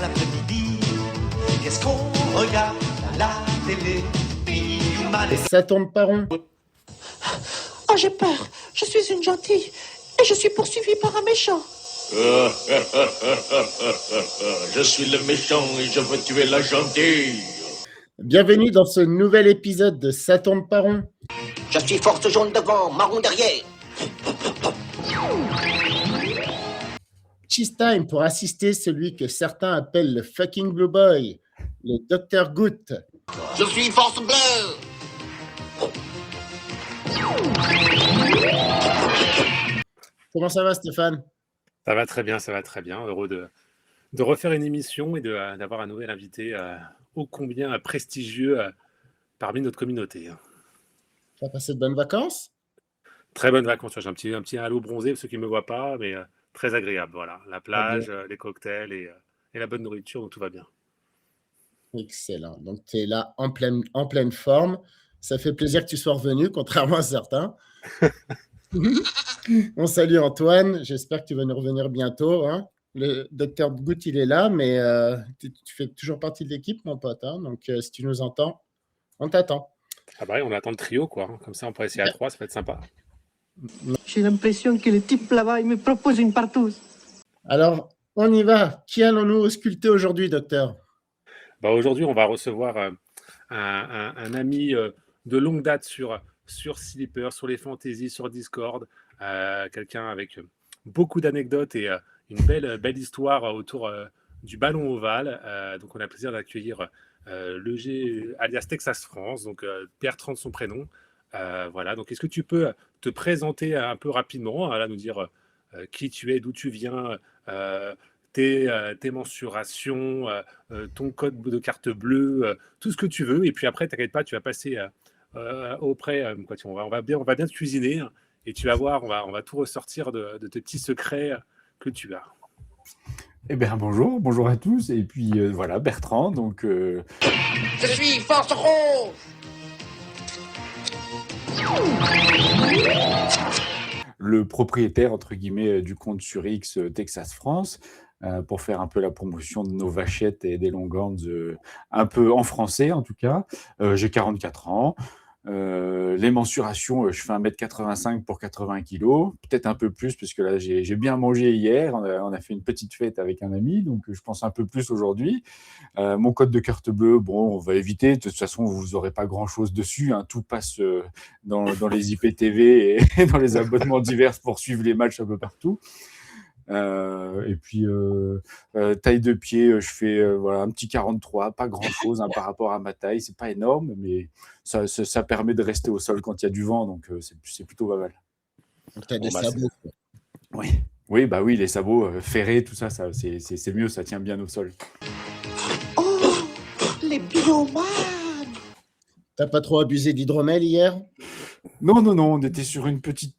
l'après-midi, qu'est-ce qu'on regarde à la télé? Et ça tourne pas rond. Oh, j'ai peur. Je suis une gentille et je suis poursuivie par un méchant. Je suis le méchant et je veux tuer la gentille. Bienvenue dans ce nouvel épisode de Ça tourne pas rond. Je suis force jaune devant, marron derrière. Cheese time pour assister celui que certains appellent le fucking Blue Boy, le Dr Goot. Je suis force bleue. Comment ça va, Stéphane? Ça va très bien, ça va très bien. Heureux de refaire une émission et d'avoir un nouvel invité ô combien prestigieux parmi notre communauté. Tu as passé de bonnes vacances? Très bonnes vacances. J'ai un petit halo bronzé pour ceux qui ne me voient pas, mais très agréable. Voilà, la plage, les cocktails et la bonne nourriture, donc tout va bien. Excellent. Donc, tu es là en pleine forme. Ça fait plaisir que tu sois revenu, contrairement à certains. On salue Antoine. J'espère que tu vas nous revenir bientôt. Hein. Le Dr Goot, il est là, mais tu fais toujours partie de l'équipe, mon pote. Hein. Donc, si tu nous entends, on t'attend. Ah bah oui, on attend le trio, quoi. Comme ça, on pourrait essayer à 3, ça va être sympa. J'ai l'impression que le type là-bas, il me propose une partouze. Alors, on y va. Qui allons-nous ausculter aujourd'hui, docteur? Bah aujourd'hui, on va recevoir un ami de longue date sur Sleeper, sur les fantaisies, sur Discord. Quelqu'un avec beaucoup d'anecdotes et une belle histoire autour du ballon ovale. Donc, on a le plaisir d'accueillir le G, alias Texas France, donc Bertrand de son prénom. Voilà, donc est-ce que tu peux te présenter un peu rapidement, nous dire qui tu es, d'où tu viens, tes mensurations, ton code de carte bleue, tout ce que tu veux, et puis après, t'inquiète pas, tu vas passer auprès, on va bien te cuisiner, hein, et tu vas voir, on va tout ressortir de tes petits secrets que tu as. Eh bien, bonjour à tous, et puis voilà, Bertrand, donc... Je suis force rouge. le propriétaire, entre guillemets, du compte sur X Texas France, pour faire un peu la promotion de nos vachettes et des longhorns, un peu en français en tout cas. J'ai 44 ans. Les mensurations, je fais 1m85 pour 80 kg, peut-être un peu plus, parce que là, j'ai bien mangé hier. On a fait une petite fête avec un ami, donc je pense un peu plus aujourd'hui. Mon code de carte bleue, bon, on va éviter. De toute façon, vous n'aurez pas grand-chose dessus. Hein. Tout passe dans les IPTV et dans les abonnements divers pour suivre les matchs un peu partout. Et puis taille de pied, je fais voilà, un petit 43, pas grand chose par rapport à ma taille, c'est pas énorme, mais ça permet de rester au sol quand il y a du vent, donc c'est plutôt pas mal. Tu as des sabots. Oui, bah oui, les sabots ferrés, tout ça c'est mieux, ça tient bien au sol. Oh, les biomanes. T'as pas trop abusé d'hydromel hier? Non, on était sur un petit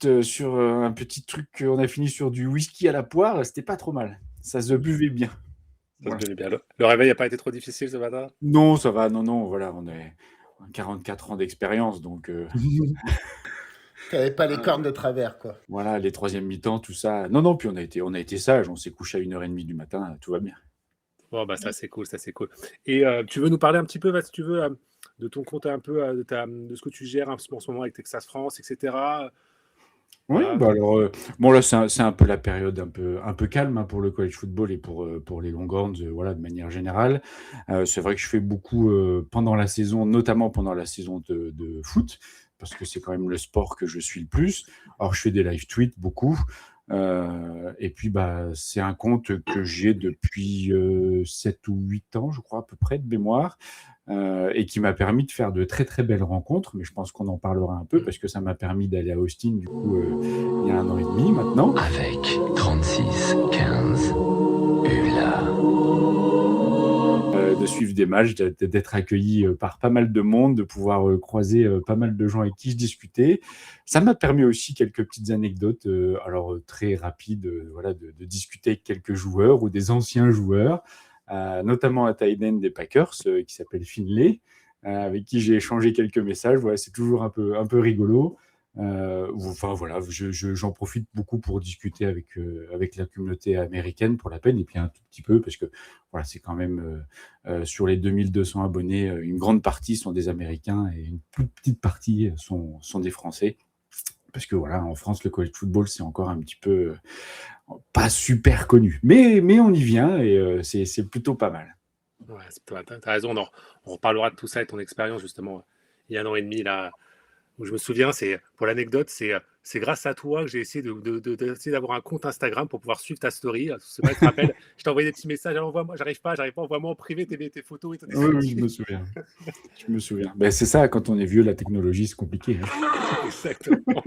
truc, on a fini sur du whisky à la poire, c'était pas trop mal, ça se buvait bien. Ça se buvait bien. Le réveil n'a pas été trop difficile ce matin? Non, ça va, non, voilà, on est 44 ans d'expérience, donc... T'avais pas les cornes de travers, quoi. Voilà, les troisième mi-temps, tout ça. Non, puis on a été sages, on s'est couché à 1h30 du matin, tout va bien. Bon, bah ça c'est cool. Et tu veux nous parler un petit peu, si tu veux, de ton compte un peu, de ce que tu gères en ce moment avec Texas France, etc. Oui, Voilà. bah alors, bon là c'est un peu la période un peu calme hein, pour le college football et pour les Longhorns, voilà, de manière générale. C'est vrai que je fais beaucoup pendant la saison, notamment pendant la saison de foot, parce que c'est quand même le sport que je suis le plus. Alors je fais des live tweets beaucoup. Et puis bah c'est un compte que j'ai depuis 7 ou 8 ans, je crois, à peu près, de mémoire, et qui m'a permis de faire de très très belles rencontres, mais je pense qu'on en parlera un peu parce que ça m'a permis d'aller à Austin du coup il y a 1 an et demi maintenant. Avec 36-15 ULA. De suivre des matchs, d'être accueilli par pas mal de monde, de pouvoir croiser pas mal de gens avec qui je discutais. Ça m'a permis aussi quelques petites anecdotes, alors très rapides, voilà, de discuter avec quelques joueurs ou des anciens joueurs, notamment un tight end des Packers qui s'appelle Finlay, avec qui j'ai échangé quelques messages. Voilà, c'est toujours un peu rigolo. Enfin voilà, j'en profite beaucoup pour discuter avec la communauté américaine pour la peine, et puis un tout petit peu parce que voilà, c'est quand même sur les 2200 abonnés, une grande partie sont des Américains et une plus petite partie sont des Français. Parce que voilà, en France, le college football, c'est encore un petit peu pas super connu. Mais on y vient et c'est plutôt pas mal. Ouais, t'as raison, on reparlera de tout ça et ton expérience justement il y a 1 an et demi là, où je me souviens, pour l'anecdote, c'est grâce à toi que j'ai essayé d'essayer d'avoir un compte Instagram pour pouvoir suivre ta story. C'est vrai, tu te rappelles, je t'ai envoyé des petits messages, alors envoie-moi, j'arrive pas, envoie-moi en privé tes photos et ton Oui, je me souviens. Je me souviens. Ben, c'est ça, quand on est vieux, la technologie, c'est compliqué. Hein. Exactement.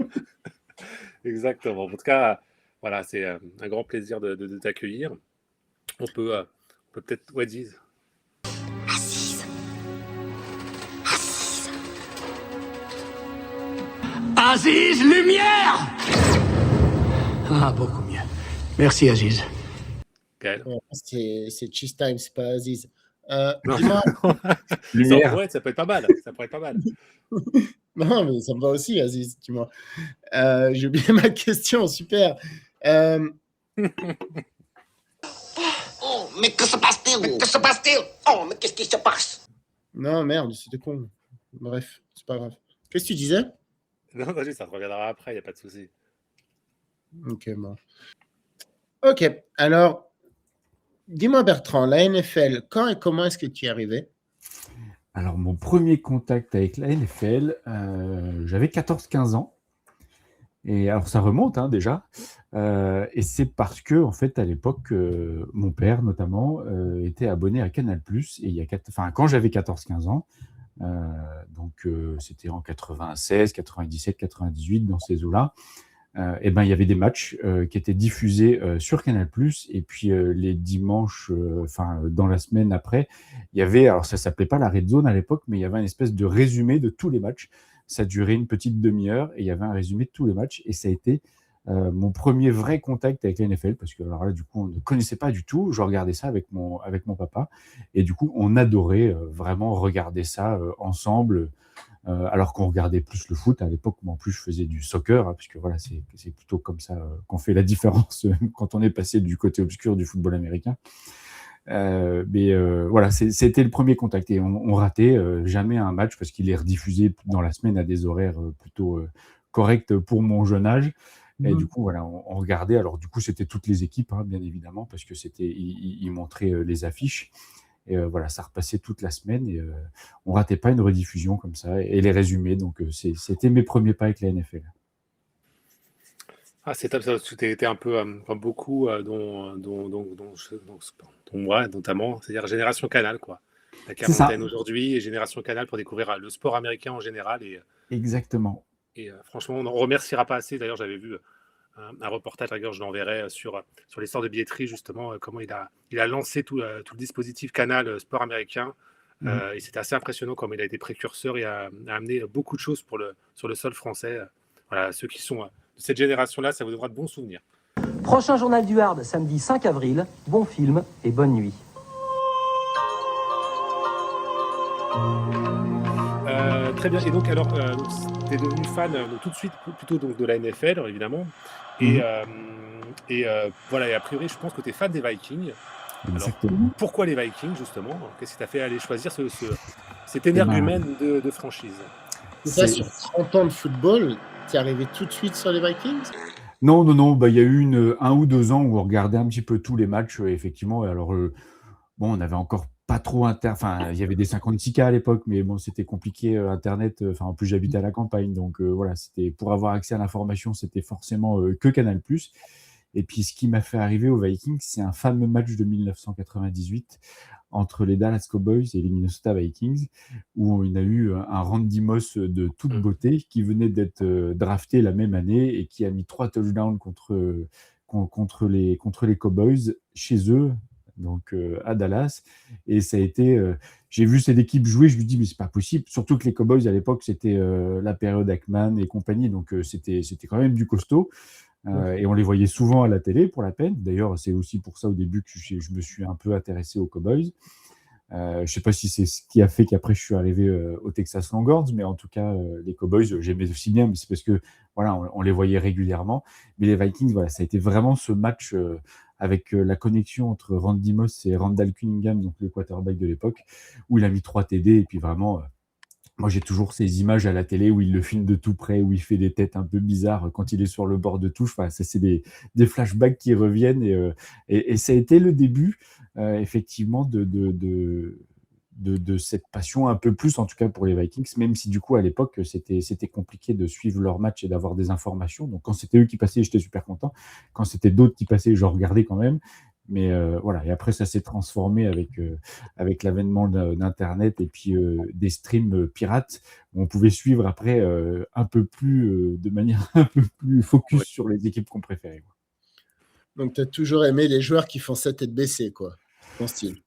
Exactement. En tout cas, voilà, c'est un grand plaisir de t'accueillir. On peut peut-être... Ouais, dis. Aziz, lumière! Ah, beaucoup mieux. Merci, Aziz. Gaël. Ouais, c'est Cheese Time, c'est pas Aziz. Non. Dis-moi. Lumière. Ouais, ça peut être pas mal. Ça pourrait être pas mal. Non, mais ça me va aussi, Aziz, dis-moi. J'ai oublié ma question, super. Oh, mais que se passe-t-il? Que se passe-t-il? Oh, mais qu'est-ce qui se passe? Non, merde, c'était con. Bref, c'est pas grave. Qu'est-ce que tu disais? Non, ça te reviendra après, il n'y a pas de souci. Ok, bon. Ok, alors, dis-moi Bertrand, la NFL, quand et comment est-ce que tu y es arrivé? Alors, mon premier contact avec la NFL, j'avais 14-15 ans. Et alors, ça remonte hein, déjà. Et c'est parce que, en fait, à l'époque, mon père, notamment, était abonné à Canal+. Et quand j'avais 14-15 ans, donc c'était en 96, 97, 98, dans ces eaux-là, et ben, il y avait des matchs qui étaient diffusés sur Canal+. Et puis, les dimanches, dans la semaine après, il y avait, alors ça ne s'appelait pas la Red Zone à l'époque, mais il y avait une espèce de résumé de tous les matchs. Ça durait une petite demi-heure et il y avait un résumé de tous les matchs. Et ça a été mon premier vrai contact avec la NFL parce que alors là, du coup, on ne connaissait pas du tout. Je regardais ça avec mon papa. Et du coup, on adorait vraiment regarder ça ensemble. Alors qu'on regardait plus le foot à l'époque, moi en plus je faisais du soccer, hein, puisque voilà, c'est plutôt comme ça qu'on fait la différence quand on est passé du côté obscur du football américain. Voilà, c'était le premier contact et on ratait jamais un match parce qu'il est rediffusé dans la semaine à des horaires plutôt corrects pour mon jeune âge. Et du coup, voilà, on regardait. Alors du coup, c'était toutes les équipes, hein, bien évidemment, parce que ils montraient les affiches. Et voilà, ça repassait toute la semaine et on ratait pas une rediffusion comme ça et les résumés. Donc c'était mes premiers pas avec la NFL. Ah, c'est top, ça. Tu étais un peu comme beaucoup, dont moi notamment, c'est-à-dire Génération Canal, quoi. La C'est ça. quarantaine aujourd'hui et Génération Canal pour découvrir le sport américain en général. Exactement. Et franchement, on n'en remerciera pas assez. D'ailleurs, j'avais vu un reportage, d'ailleurs, je l'enverrai sur l'histoire de billetterie, justement, comment il a lancé tout le dispositif Canal sport américain. Et c'était assez impressionnant comment il a été précurseur et a amené beaucoup de choses sur le sol français. Voilà, ceux qui sont de cette génération-là, ça vous donnera de bons souvenirs. Prochain journal du Hard, samedi 5 avril. Bon film et bonne nuit. Très bien. Et donc, alors, tu es devenu fan tout de suite, plutôt donc, de la NFL, évidemment. Et voilà, et a priori, je pense que tu es fan des Vikings. Exactement. Alors, pourquoi les Vikings, justement? Qu'est-ce qui t'a fait aller choisir cet énergumène de franchise? C'est ça, sur 30 ans de football, tu es arrivé tout de suite sur les Vikings? Non. Il y a eu 1 ou 2 ans où on regardait un petit peu tous les matchs, effectivement. Et alors, on avait encore pas trop il y avait des 56K à l'époque, mais bon, c'était compliqué, Internet. En plus, j'habitais à la campagne, donc voilà, c'était pour avoir accès à l'information, c'était forcément que Canal+. Et puis, ce qui m'a fait arriver aux Vikings, c'est un fameux match de 1998 entre les Dallas Cowboys et les Minnesota Vikings, où il y a eu un Randy Moss de toute beauté qui venait d'être drafté la même année et qui a mis 3 touchdowns contre les Cowboys chez eux, donc à Dallas. Et ça a été... j'ai vu cette équipe jouer, je me dis, mais c'est pas possible. Surtout que les Cowboys, à l'époque, c'était la période Ackman et compagnie, donc c'était quand même du costaud. Et on les voyait souvent à la télé, pour la peine. D'ailleurs, c'est aussi pour ça, au début, que je me suis un peu intéressé aux Cowboys. Je ne sais pas si c'est ce qui a fait qu'après je suis arrivé au Texas Longhorns, mais en tout cas, les Cowboys, j'aimais aussi bien, mais c'est parce que voilà, on les voyait régulièrement. Mais les Vikings, voilà, ça a été vraiment ce match avec la connexion entre Randy Moss et Randall Cunningham, donc le quarterback de l'époque, où il a mis 3 TD, et puis vraiment, moi j'ai toujours ces images à la télé où il le filme de tout près, où il fait des têtes un peu bizarres quand il est sur le bord de touche. Enfin, ça, c'est des flashbacks qui reviennent, et ça a été le début, effectivement, de cette passion un peu plus, en tout cas pour les Vikings, même si du coup à l'époque c'était compliqué de suivre leur match et d'avoir des informations. Donc quand c'était eux qui passaient, j'étais super content. Quand c'était d'autres qui passaient, je regardais quand même. Mais voilà, et après ça s'est transformé avec l'avènement d'Internet et puis des streams pirates où on pouvait suivre après un peu plus de manière un peu plus focus sur les équipes qu'on préférait, quoi. Donc, tu as toujours aimé les joueurs qui font ça tête baissée, quoi, ton style.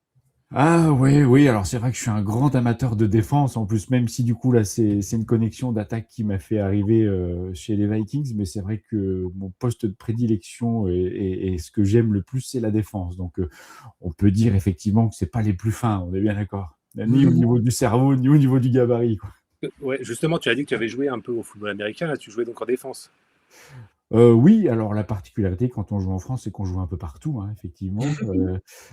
Ah oui, alors c'est vrai que je suis un grand amateur de défense, en plus, même si du coup là c'est une connexion d'attaque qui m'a fait arriver chez les Vikings, mais c'est vrai que mon poste de prédilection et ce que j'aime le plus, c'est la défense. Donc on peut dire effectivement que c'est pas les plus fins, on est bien d'accord. Ni au niveau du cerveau, ni au niveau du gabarit, quoi. Ouais, justement, tu as dit que tu avais joué un peu au football américain, là tu jouais donc en défense. Oui, alors la particularité quand on joue en France, c'est qu'on joue un peu partout, hein, effectivement.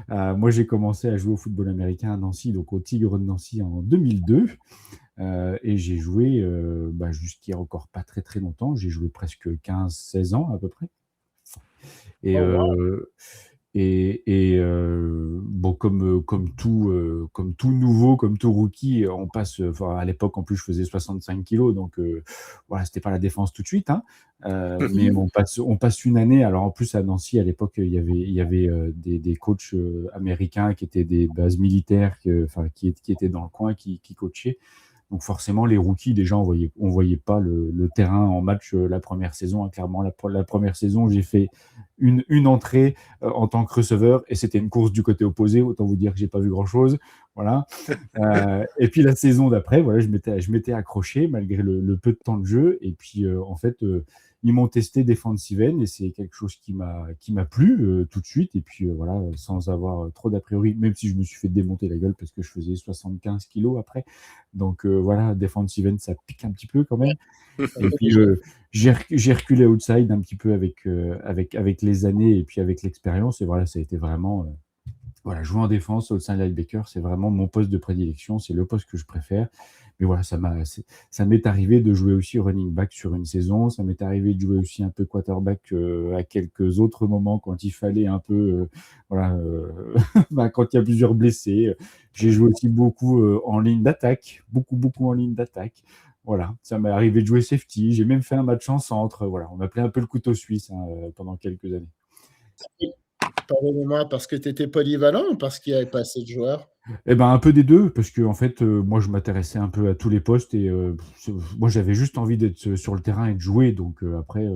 Moi, j'ai commencé à jouer au football américain à Nancy, donc au Tigre de Nancy en 2002, et j'ai joué jusqu'il y a encore pas très très longtemps. J'ai joué presque 15-16 ans à peu près. Et, Oh, wow. Bon, comme tout nouveau, comme tout rookie, on passe. Enfin, à l'époque, en plus, je faisais 65 kilos, donc voilà, c'était pas la défense tout de suite, hein. Mais on passe une année. Alors en plus à Nancy, à l'époque, il y avait des coachs américains qui étaient des bases militaires, qui étaient dans le coin, qui coachaient. Donc forcément, les rookies, déjà, on voyait pas le terrain en match la première saison, hein. Clairement, la première saison, j'ai fait une entrée en tant que receveur, et c'était une course du côté opposé. Autant vous dire que j'ai pas vu grand-chose. Voilà. Et puis la saison d'après, voilà, je m'étais accroché malgré le peu de temps de jeu. Et puis en fait, ils m'ont testé defensive end, et c'est quelque chose qui m'a plu tout de suite. Et puis voilà, sans avoir trop d'a priori, même si je me suis fait démonter la gueule parce que je faisais 75 kilos après. Donc voilà, defensive end, ça pique un petit peu quand même. Et puis j'ai reculé outside un petit peu avec les années et puis avec l'expérience. Et voilà, ça a été vraiment voilà, jouer en défense, outside linebacker, c'est vraiment mon poste de prédilection, c'est le poste que je préfère. Mais voilà, ça m'est arrivé de jouer aussi running back sur une saison, ça m'est arrivé de jouer aussi un peu quarterback à quelques autres moments quand il fallait un peu, voilà, quand il y a plusieurs blessés. J'ai joué aussi beaucoup en ligne d'attaque, beaucoup en ligne d'attaque. Voilà, ça m'est arrivé de jouer safety, j'ai même fait un match en centre. Voilà, on m'appelait un peu le couteau suisse, hein, pendant quelques années. Pardonnez-moi, parce que tu étais polyvalent ou parce qu'il n'y avait pas assez de joueurs? Eh ben, un peu des deux, parce que en fait, moi, je m'intéressais un peu à tous les postes, et moi, j'avais juste envie d'être sur le terrain et de jouer. Donc après,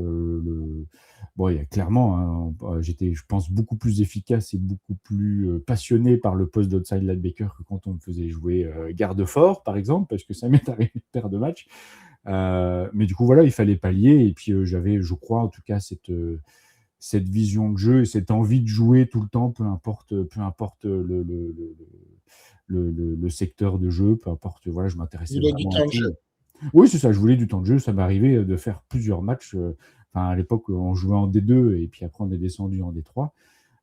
bon, il y a clairement, hein, j'étais, je pense, beaucoup plus efficace et beaucoup plus passionné par le poste d'outside linebacker que quand on me faisait jouer garde-fort, par exemple, parce que ça m'est arrivé de perdre de matchs. Mais du coup, voilà, il fallait pallier. Et puis j'avais, je crois, en tout cas, cette vision de jeu et cette envie de jouer tout le temps, peu importe le secteur de jeu, peu importe, voilà, je Tu m'intéressais voulais du vraiment à temps de jeu. tout. Oui, c'est ça, je voulais du temps de jeu. Ça m'est arrivé de faire plusieurs matchs. Enfin, à l'époque, on jouait en D2 et puis après, on est descendu en D3,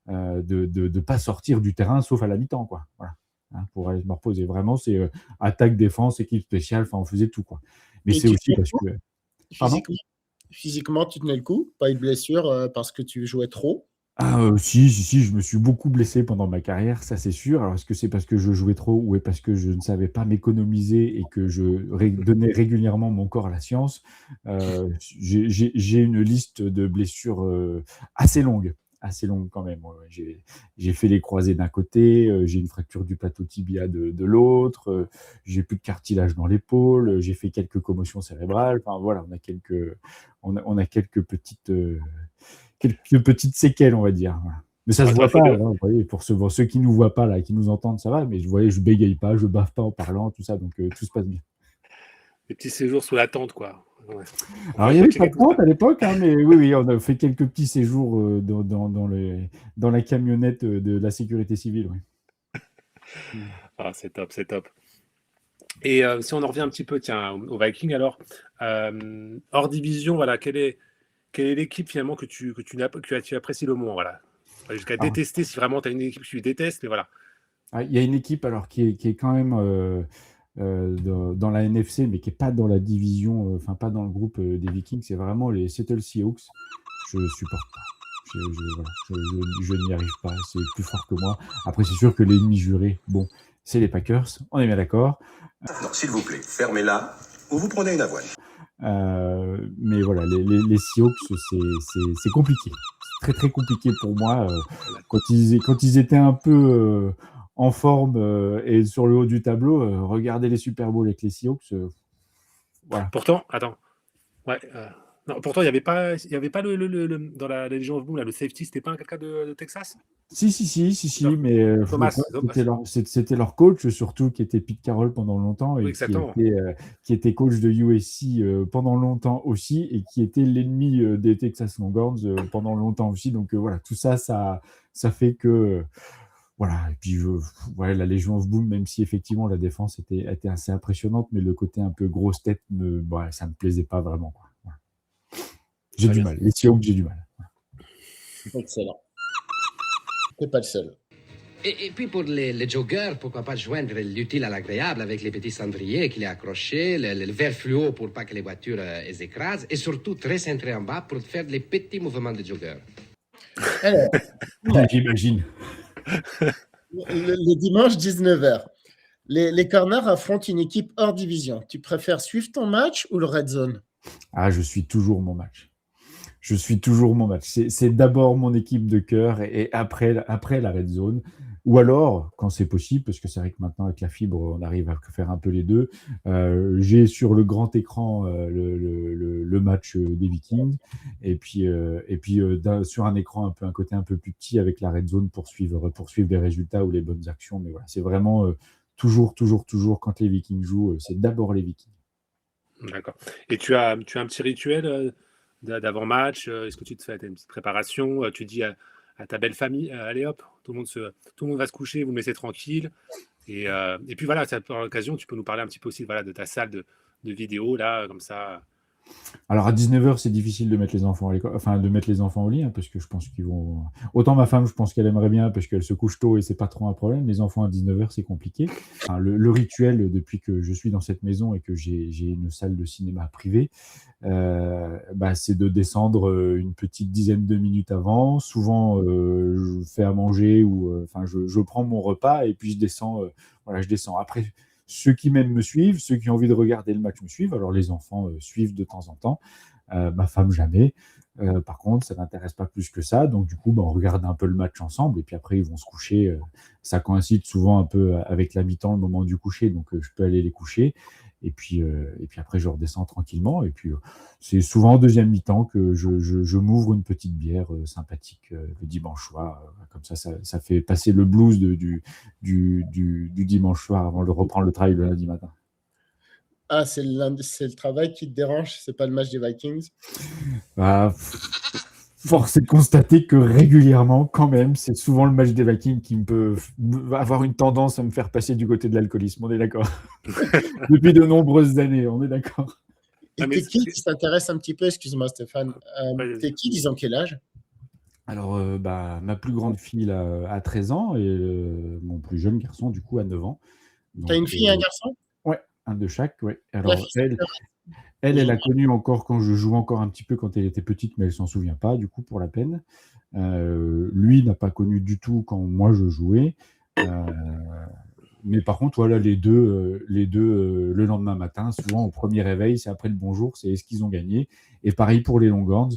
de pas sortir du terrain sauf à la mi-temps, quoi. Voilà. Hein, pour aller se reposer. Vraiment, c'est attaque, défense, équipe spéciale, enfin, on faisait tout, quoi. Mais Et c'est tu aussi tenais le parce coup? que. Pardon? Physiquement, tu tenais le coup? Pas eu de blessure parce que tu jouais trop? Ah, si, je me suis beaucoup blessé pendant ma carrière, ça c'est sûr. Alors est-ce que c'est parce que je jouais trop ou est parce que je ne savais pas m'économiser et que je donnais régulièrement mon corps à la science? J'ai une liste de blessures assez longue quand même. Ouais, ouais. J'ai fait les croisés d'un côté, j'ai une fracture du plateau tibia de l'autre, j'ai plus de cartilage dans l'épaule, j'ai fait quelques commotions cérébrales. Enfin voilà, on a quelques petites séquelles, on va dire. Voilà. Mais ça se voit pas, hein, vous voyez, pour ceux qui nous voient pas là, qui nous entendent, ça va. Mais vous voyez, je bégaye pas, je baffe pas en parlant, tout ça, donc tout se passe bien. Les petits séjours sous la tente, quoi. Ouais. Alors il y avait pas de tente à l'époque, hein, mais oui, on a fait quelques petits séjours dans la camionnette de la sécurité civile. Oui. Ah, c'est top, c'est top. Et si on en revient un petit peu, tiens, aux Vikings, alors, hors division, voilà, quelle est l'équipe finalement que tu apprécies le moins, voilà. Pas jusqu'à Alors, détester si vraiment tu as une équipe que tu détestes, mais voilà. il y a une équipe alors qui est quand même dans la NFC, mais qui n'est pas dans la division, enfin pas dans le groupe des Vikings, c'est vraiment les Seattle Seahawks. Je supporte pas. Voilà, je n'y arrive pas, c'est plus fort que moi. Après, c'est sûr que l'ennemi juré, bon, c'est les Packers, on est bien d'accord. Non, s'il vous plaît, fermez-la ou vous prenez une avoine. Mais voilà, les Seahawks, c'est compliqué. C'est très très compliqué pour moi. Quand ils étaient un peu en forme et sur le haut du tableau, regarder les Super Bowls avec les Seahawks, voilà. Pourtant, attends, ouais, non, pourtant, il n'y avait pas, dans la Légion of Boom, là, le safety, c'était pas quelqu'un de Texas? Si, Non, mais le Thomas, problème, c'était leur coach, surtout, qui était Pete Carroll pendant longtemps oui, et exactement. qui était coach de USC pendant longtemps aussi et qui était l'ennemi des Texas Longhorns pendant longtemps aussi. Donc voilà, tout ça, ça fait que voilà. Et puis ouais, la Légion of Boom, même si effectivement la défense était assez impressionnante, mais le côté un peu grosse tête, ça me plaisait pas vraiment, quoi. Voilà. J'ai Très du bien. mal. Les Seahawks, j'ai du mal. Excellent. T'es pas le seul. Et puis pour les joggers, pourquoi pas joindre l'utile à l'agréable avec les petits cendriers qu'il est accroché, le verre fluo pour pas que les voitures les écrasent, et surtout très centré en bas pour faire les petits mouvements de jogger. Alors, J'imagine. le dimanche 19h, les corners affrontent une équipe hors division. Tu préfères suivre ton match ou le red zone? Ah, je suis toujours mon match. C'est d'abord mon équipe de cœur et après la red zone. Ou alors, quand c'est possible, parce que c'est vrai que maintenant avec la fibre, on arrive à faire un peu les deux, j'ai sur le grand écran le match des Vikings et puis sur un écran un côté un peu plus petit avec la red zone pour suivre les résultats ou les bonnes actions. Mais voilà, c'est vraiment toujours quand les Vikings jouent, c'est d'abord les Vikings. D'accord. Et tu as un petit rituel d'avant-match? Est-ce que tu te fais une petite préparation? Tu dis à ta belle famille, allez hop, tout le monde va se coucher, vous me laissez tranquille. Et puis voilà, par l'occasion, tu peux nous parler un petit peu aussi, voilà, de ta salle de vidéo, là, comme ça. Alors à 19h, c'est difficile de mettre les enfants à l'école, enfin de mettre les enfants au lit, hein, parce que je pense qu'ils vont. Autant ma femme, je pense qu'elle aimerait bien parce qu'elle se couche tôt et c'est pas trop un problème. Les enfants à 19h, c'est compliqué. Enfin, le rituel depuis que je suis dans cette maison et que j'ai une salle de cinéma privée, c'est de descendre une petite dizaine de minutes avant. Souvent, je fais à manger ou je prends mon repas et puis je descends. Je descends. Après, ceux qui m'aiment me suivent, ceux qui ont envie de regarder le match me suivent. Alors les enfants suivent de temps en temps, ma femme jamais. Par contre, ça n'intéresse pas plus que ça. Donc du coup, on regarde un peu le match ensemble et puis après ils vont se coucher. Ça coïncide souvent un peu avec la mi-temps, le moment du coucher, donc je peux aller les coucher. Et puis après, je redescends tranquillement. Et puis, c'est souvent en deuxième mi-temps que je m'ouvre une petite bière sympathique le dimanche soir. Comme ça fait passer le blues du dimanche soir avant de reprendre le travail le lundi matin. Ah, c'est le travail qui te dérange, c'est pas le match des Vikings? Force est de constater que régulièrement, quand même, c'est souvent le match des Vikings qui peut avoir une tendance à me faire passer du côté de l'alcoolisme. On est d'accord. Depuis de nombreuses années, on est d'accord. Et tes kids qui s'intéressent un petit peu, excuse-moi Stéphane, tes kids, ils ont quel âge? Alors, ma plus grande fille a 13 ans et mon plus jeune garçon, du coup, a 9 ans. T'as une fille et un garçon? Ouais, un de chaque, ouais. Alors, fille, elle a connu encore quand je jouais encore un petit peu quand elle était petite, mais elle s'en souvient pas, du coup, pour la peine. Lui n'a pas connu du tout quand moi je jouais. Mais par contre, voilà, les deux le lendemain matin, souvent au premier réveil, c'est après le bonjour, c'est est-ce qu'ils ont gagné. Et pareil pour les Longhorns,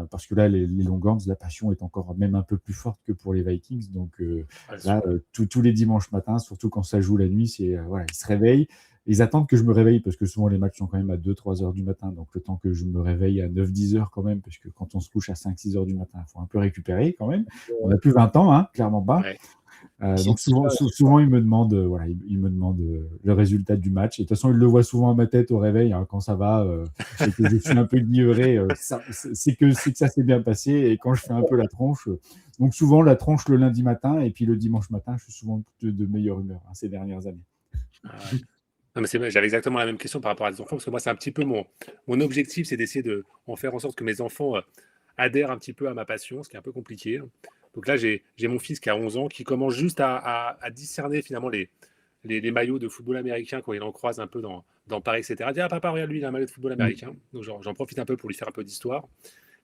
parce que là, les Longhorns, la passion est encore même un peu plus forte que pour les Vikings. Donc tous les dimanches matins, surtout quand ça joue la nuit, ils se réveillent. Ils attendent que je me réveille parce que souvent les matchs sont quand même à 2-3 heures du matin. Donc le temps que je me réveille à 9-10 heures quand même, parce que quand on se couche à 5-6 heures du matin, il faut un peu récupérer quand même. On n'a plus 20 ans, hein, clairement pas. Ouais. Donc souvent il me demande, voilà, il me demande le résultat du match. Et de toute façon, il le voit souvent à ma tête au réveil, hein, quand ça va et que je suis un peu livré. C'est que ça s'est bien passé. Et quand je fais un peu la tronche, donc souvent la tronche le lundi matin et puis le dimanche matin, je suis souvent de meilleure humeur, hein, ces dernières années. Non, mais j'avais exactement la même question par rapport à des enfants, parce que moi, c'est un petit peu mon objectif, c'est d'essayer de faire en sorte que mes enfants adhèrent un petit peu à ma passion, ce qui est un peu compliqué. Donc là, j'ai mon fils qui a 11 ans, qui commence juste à discerner finalement les maillots de football américain quand il en croise un peu dans Paris, etc. Il dit, ah papa, regarde, lui, il a un maillot de football américain. Donc j'en profite un peu pour lui faire un peu d'histoire.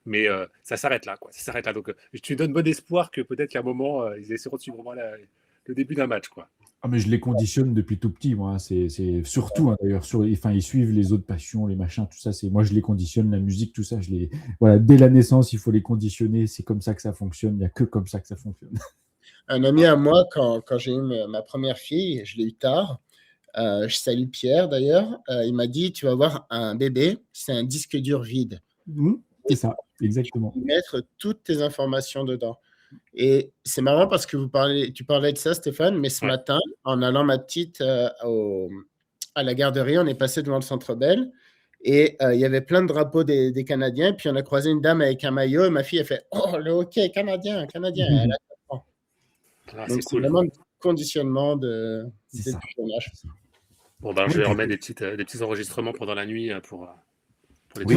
Mais ça s'arrête là, quoi. Ça s'arrête là. Donc tu donnes bon espoir que peut-être qu'à un moment, ils essaieront de suivre moi, le début d'un match, quoi. Ah, mais je les conditionne depuis tout petit, moi. C'est surtout, hein, d'ailleurs, ils suivent les autres passions, les machins, tout ça. Moi, je les conditionne, la musique, tout ça. Voilà, dès la naissance, il faut les conditionner. C'est comme ça que ça fonctionne. Il n'y a que comme ça que ça fonctionne. Un ami à moi, quand j'ai eu ma première fille, je l'ai eu tard. Je salue Pierre d'ailleurs. Il m'a dit, tu vas avoir un bébé, c'est un disque dur vide. C'est ça, exactement. Mettre toutes tes informations dedans. Et c'est marrant parce que tu parlais de ça, Stéphane, mais ce matin, en allant ma petite à la garderie, on est passé devant le Centre Bell et il y avait plein de drapeaux des Canadiens. Puis on a croisé une dame avec un maillot et ma fille a fait « Oh, le hockey canadien, canadien !» Elle a 4 ans. Donc c'est vraiment le conditionnement de jeune âge. Bon, je vais remettre des petits enregistrements pendant la nuit pour oui,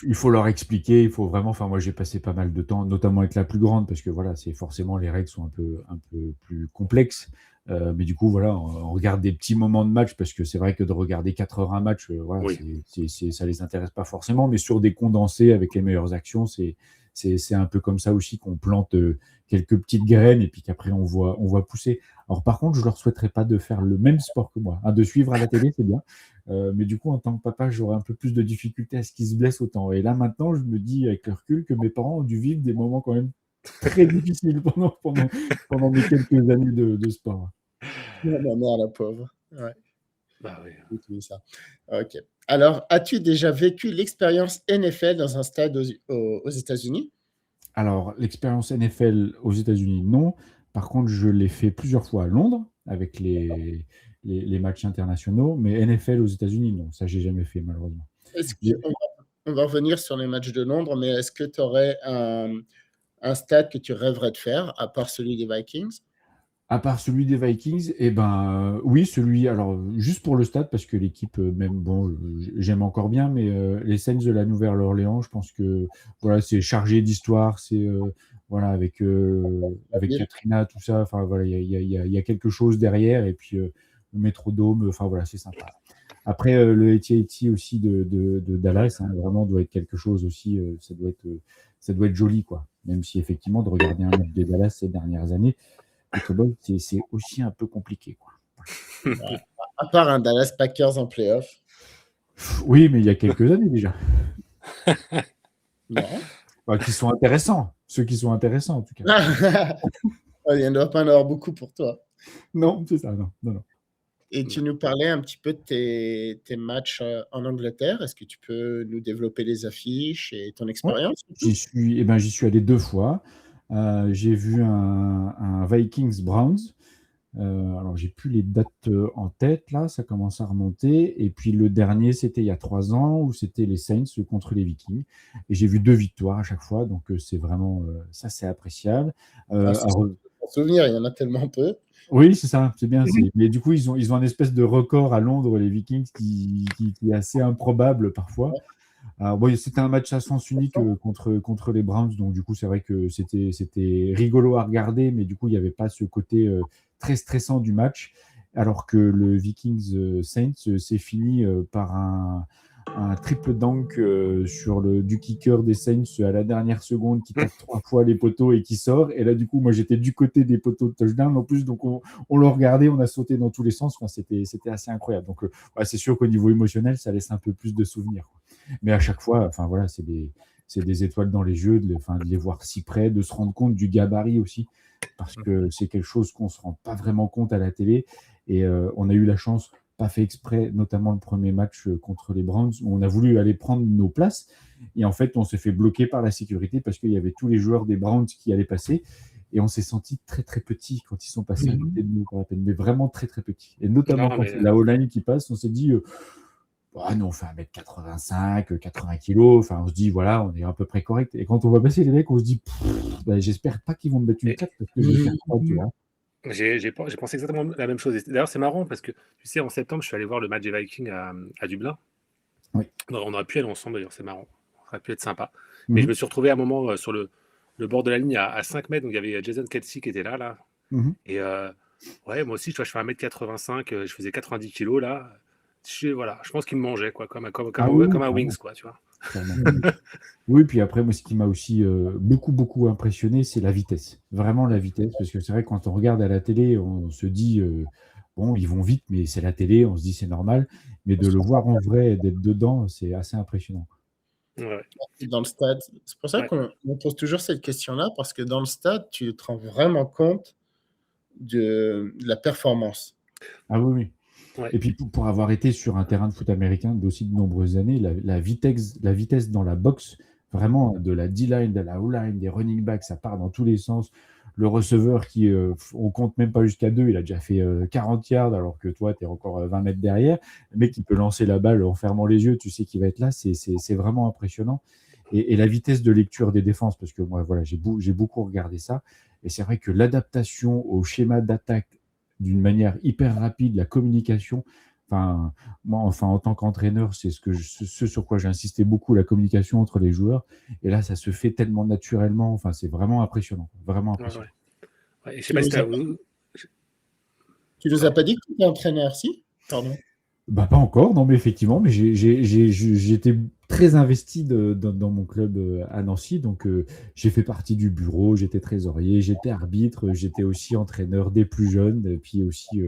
il faut leur expliquer, il faut vraiment. Enfin, moi, j'ai passé pas mal de temps, notamment avec la plus grande, parce que voilà, c'est forcément les règles sont un peu plus complexes. Mais du coup, voilà, on regarde des petits moments de match, parce que c'est vrai que de regarder 4 heures un match, voilà, ça les intéresse pas forcément. Mais sur des condensés avec les meilleures actions, c'est un peu comme ça aussi qu'on plante quelques petites graines et puis qu'après on voit pousser. Alors par contre, je leur souhaiterais pas de faire le même sport que moi, hein. De suivre à la télé, c'est bien. Mais du coup, en tant que papa, j'aurais un peu plus de difficultés à ce qu'ils se blessent autant. Et là, maintenant, je me dis avec le recul que mes parents ont dû vivre des moments quand même très difficiles pendant mes quelques années de sport. Ma mère, la pauvre. Ouais. Bah oui. C'est ça. Ok. Alors, as-tu déjà vécu l'expérience NFL dans un stade aux États-Unis? Alors, l'expérience NFL aux États-Unis, non. Par contre, je l'ai fait plusieurs fois à Londres avec les matchs internationaux, mais NFL aux États-Unis, non. Ça, j'ai jamais fait, malheureusement. On va revenir sur les matchs de Londres, mais est-ce que tu aurais un stade que tu rêverais de faire, à part celui des Vikings? À part celui des Vikings, oui, celui, alors juste pour le stade, parce que l'équipe, même, bon, j'aime encore bien, mais les Saints de la Nouvelle-Orléans, je pense que voilà, c'est chargé d'histoire, c'est voilà, avec Katrina, tout ça, enfin voilà, il y a quelque chose derrière, et puis le Métrodome, enfin voilà, c'est sympa. Après, le AT&T aussi de Dallas, hein, vraiment doit être quelque chose aussi, ça doit être joli, quoi. Même si effectivement, de regarder un match de Dallas ces dernières années, c'est aussi un peu compliqué, quoi. À part un Dallas Packers en playoff. Oui, mais il y a quelques années déjà. Non. Enfin, qui sont intéressants. Ceux qui sont intéressants, en tout cas. Il ne doit pas en avoir beaucoup pour toi. Non, c'est ça, non. Et tu nous parlais un petit peu de tes matchs en Angleterre. Est-ce que tu peux nous développer les affiches et ton expérience? J'y suis allé 2 fois. J'ai vu un Vikings-Browns. Alors, j'ai plus les dates en tête, là, ça commence à remonter. Et puis, le dernier, c'était il y a 3 ans, où c'était les Saints contre les Vikings. Et j'ai vu 2 victoires à chaque fois, donc c'est vraiment, ça, c'est appréciable. Pour souvenir, il y en a tellement peu. Oui, c'est ça, c'est bien. Mais du coup, ils ont un espèce de record à Londres, les Vikings, qui est assez improbable parfois. Alors, bon, c'était un match à sens unique contre les Browns, donc du coup, c'est vrai que c'était rigolo à regarder, mais du coup, il n'y avait pas ce côté très stressant du match, alors que le Vikings-Saints s'est fini par un triple dunk du kicker des Saints à la dernière seconde qui tape 3 fois les poteaux et qui sort. Et là, du coup, moi, j'étais du côté des poteaux de touchdown en plus, donc on l'a regardé, on a sauté dans tous les sens. Enfin, c'était assez incroyable. Donc, c'est sûr qu'au niveau émotionnel, ça laisse un peu plus de souvenirs, quoi. Mais à chaque fois, enfin voilà, c'est des étoiles dans les yeux, de les voir si près, de se rendre compte du gabarit aussi, parce que c'est quelque chose qu'on ne se rend pas vraiment compte à la télé. Et on a eu la chance, pas fait exprès, notamment le premier match contre les Browns, où on a voulu aller prendre nos places. Et en fait, on s'est fait bloquer par la sécurité parce qu'il y avait tous les joueurs des Browns qui allaient passer. Et on s'est senti très très petits quand ils sont passés à côté de nous, mais vraiment très très petits. Et notamment quand c'est la O-line qui passe, on s'est dit nous on fait 1m85, 80 kg, enfin on se dit voilà, on est à peu près correct. Et quand on va passer les mecs, on se dit j'espère pas qu'ils vont me mettre une claque parce que je vais faire quoi, tu vois. J'ai pensé exactement la même chose. D'ailleurs, c'est marrant parce que, tu sais, en septembre, je suis allé voir le match des Vikings à Dublin. Oui. On aurait pu aller ensemble, d'ailleurs, c'est marrant. Ça aurait pu être sympa. Mais je me suis retrouvé à un moment sur le bord de la ligne à 5 mètres. Donc, il y avait Jason Kelsey qui était là. Et ouais, moi aussi, tu vois, je fais 1m85, je faisais 90 kilos, là. Je pense qu'il me mangeait, quoi, comme un Wings, quoi, tu vois. Oui, puis après, moi, ce qui m'a aussi beaucoup impressionné, c'est la vitesse. Vraiment la vitesse, parce que c'est vrai, quand on regarde à la télé, on se dit, bon, ils vont vite, mais c'est la télé, on se dit c'est normal. Mais de le voir en vrai, d'être dedans, c'est assez impressionnant. Ouais. Dans le stade, c'est pour ça qu'on pose toujours cette question-là, parce que dans le stade, tu te rends vraiment compte de la performance. Ah oui. Ouais. Et puis pour avoir été sur un terrain de foot américain d'aussi de nombreuses années, la vitesse dans la boxe, vraiment de la D-line, de la O-line, des running backs, ça part dans tous les sens. Le receveur qui, on compte même pas jusqu'à 2, il a déjà fait 40 yards alors que toi, tu es encore 20 mètres derrière. Le mec qui peut lancer la balle en fermant les yeux, tu sais qu'il va être là, c'est vraiment impressionnant. Et la vitesse de lecture des défenses, parce que moi, voilà, j'ai beaucoup regardé ça. Et c'est vrai que l'adaptation au schéma d'attaque d'une manière hyper rapide, la communication. Moi, en tant qu'entraîneur, c'est ce sur quoi j'ai insisté beaucoup, la communication entre les joueurs. Et là, ça se fait tellement naturellement. Enfin, c'est vraiment impressionnant. Vraiment impressionnant. Ouais. Je sais pas si tu nous as pas dit que tu étais entraîneur, si? Pardon. Pas encore, non, mais effectivement, mais j'étais très investi dans mon club à Nancy, donc j'ai fait partie du bureau, j'étais trésorier, j'étais arbitre, j'étais aussi entraîneur des plus jeunes, et puis aussi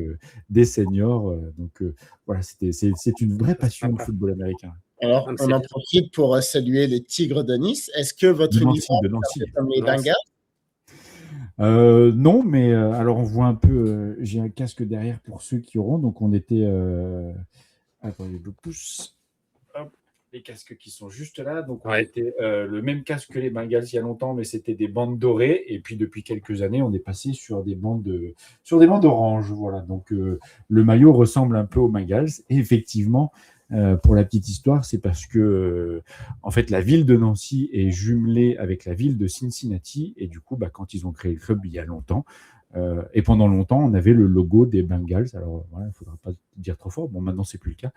des seniors, donc voilà, c'est une vraie passion, le football américain. Alors, on en profite pour saluer les Tigres de Nice. Est-ce que votre uniforme est comme les Bengals? Non, mais alors on voit un peu, j'ai un casque derrière pour ceux qui auront, donc on était... Attendez, je pousse. Hop, les casques qui sont juste là. Donc, on était le même casque que les Bengals il y a longtemps, mais c'était des bandes dorées. Et puis, depuis quelques années, on est passé sur des bandes oranges. Voilà. Donc, le maillot ressemble un peu aux Bengals. Et effectivement, pour la petite histoire, c'est parce que, en fait, la ville de Nancy est jumelée avec la ville de Cincinnati. Et du coup, quand ils ont créé le club il y a longtemps, et pendant longtemps, on avait le logo des Bengals. Alors, voilà, il ne faudra pas dire trop fort. Bon, maintenant, c'est plus le cas.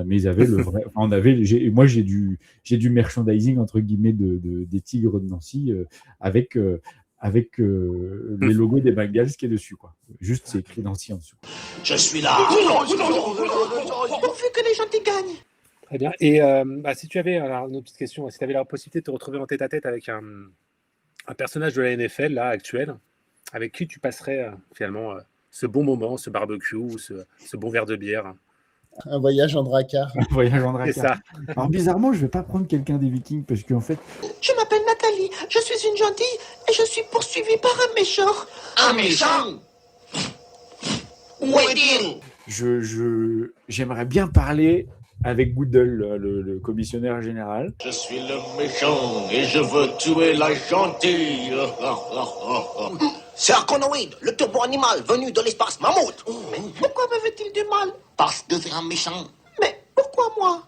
Mais ils avaient le vrai. Enfin, moi, j'ai du merchandising, entre guillemets, des Tigres de Nancy avec les logos des Bengals qui est dessus, quoi. Juste, c'est écrit Nancy en dessous. Je suis là. Pourvu que les gentils gagnent. Très bien. Et si tu avais, alors, une petite question, si tu avais la possibilité de te retrouver en tête-à-tête avec un personnage de la NFL, là, actuel, avec qui tu passerais finalement ce bon moment, ce barbecue, ou ce bon verre de bière? Un voyage en dracar. Un voyage en dracar. C'est ça. Alors bizarrement, je ne vais pas prendre quelqu'un des Vikings parce qu'en fait... Je m'appelle Nathalie, je suis une gentille et je suis poursuivie par un méchant. Un méchant? Où est-il? J'aimerais bien parler avec Goodell, le commissionnaire général. Je suis le méchant et je veux tuer la gentille. C'est Arconoïde, le turbo-animal venu de l'espace mammouth. Pourquoi me veut-il du mal? Parce que c'est un méchant. Mais pourquoi moi?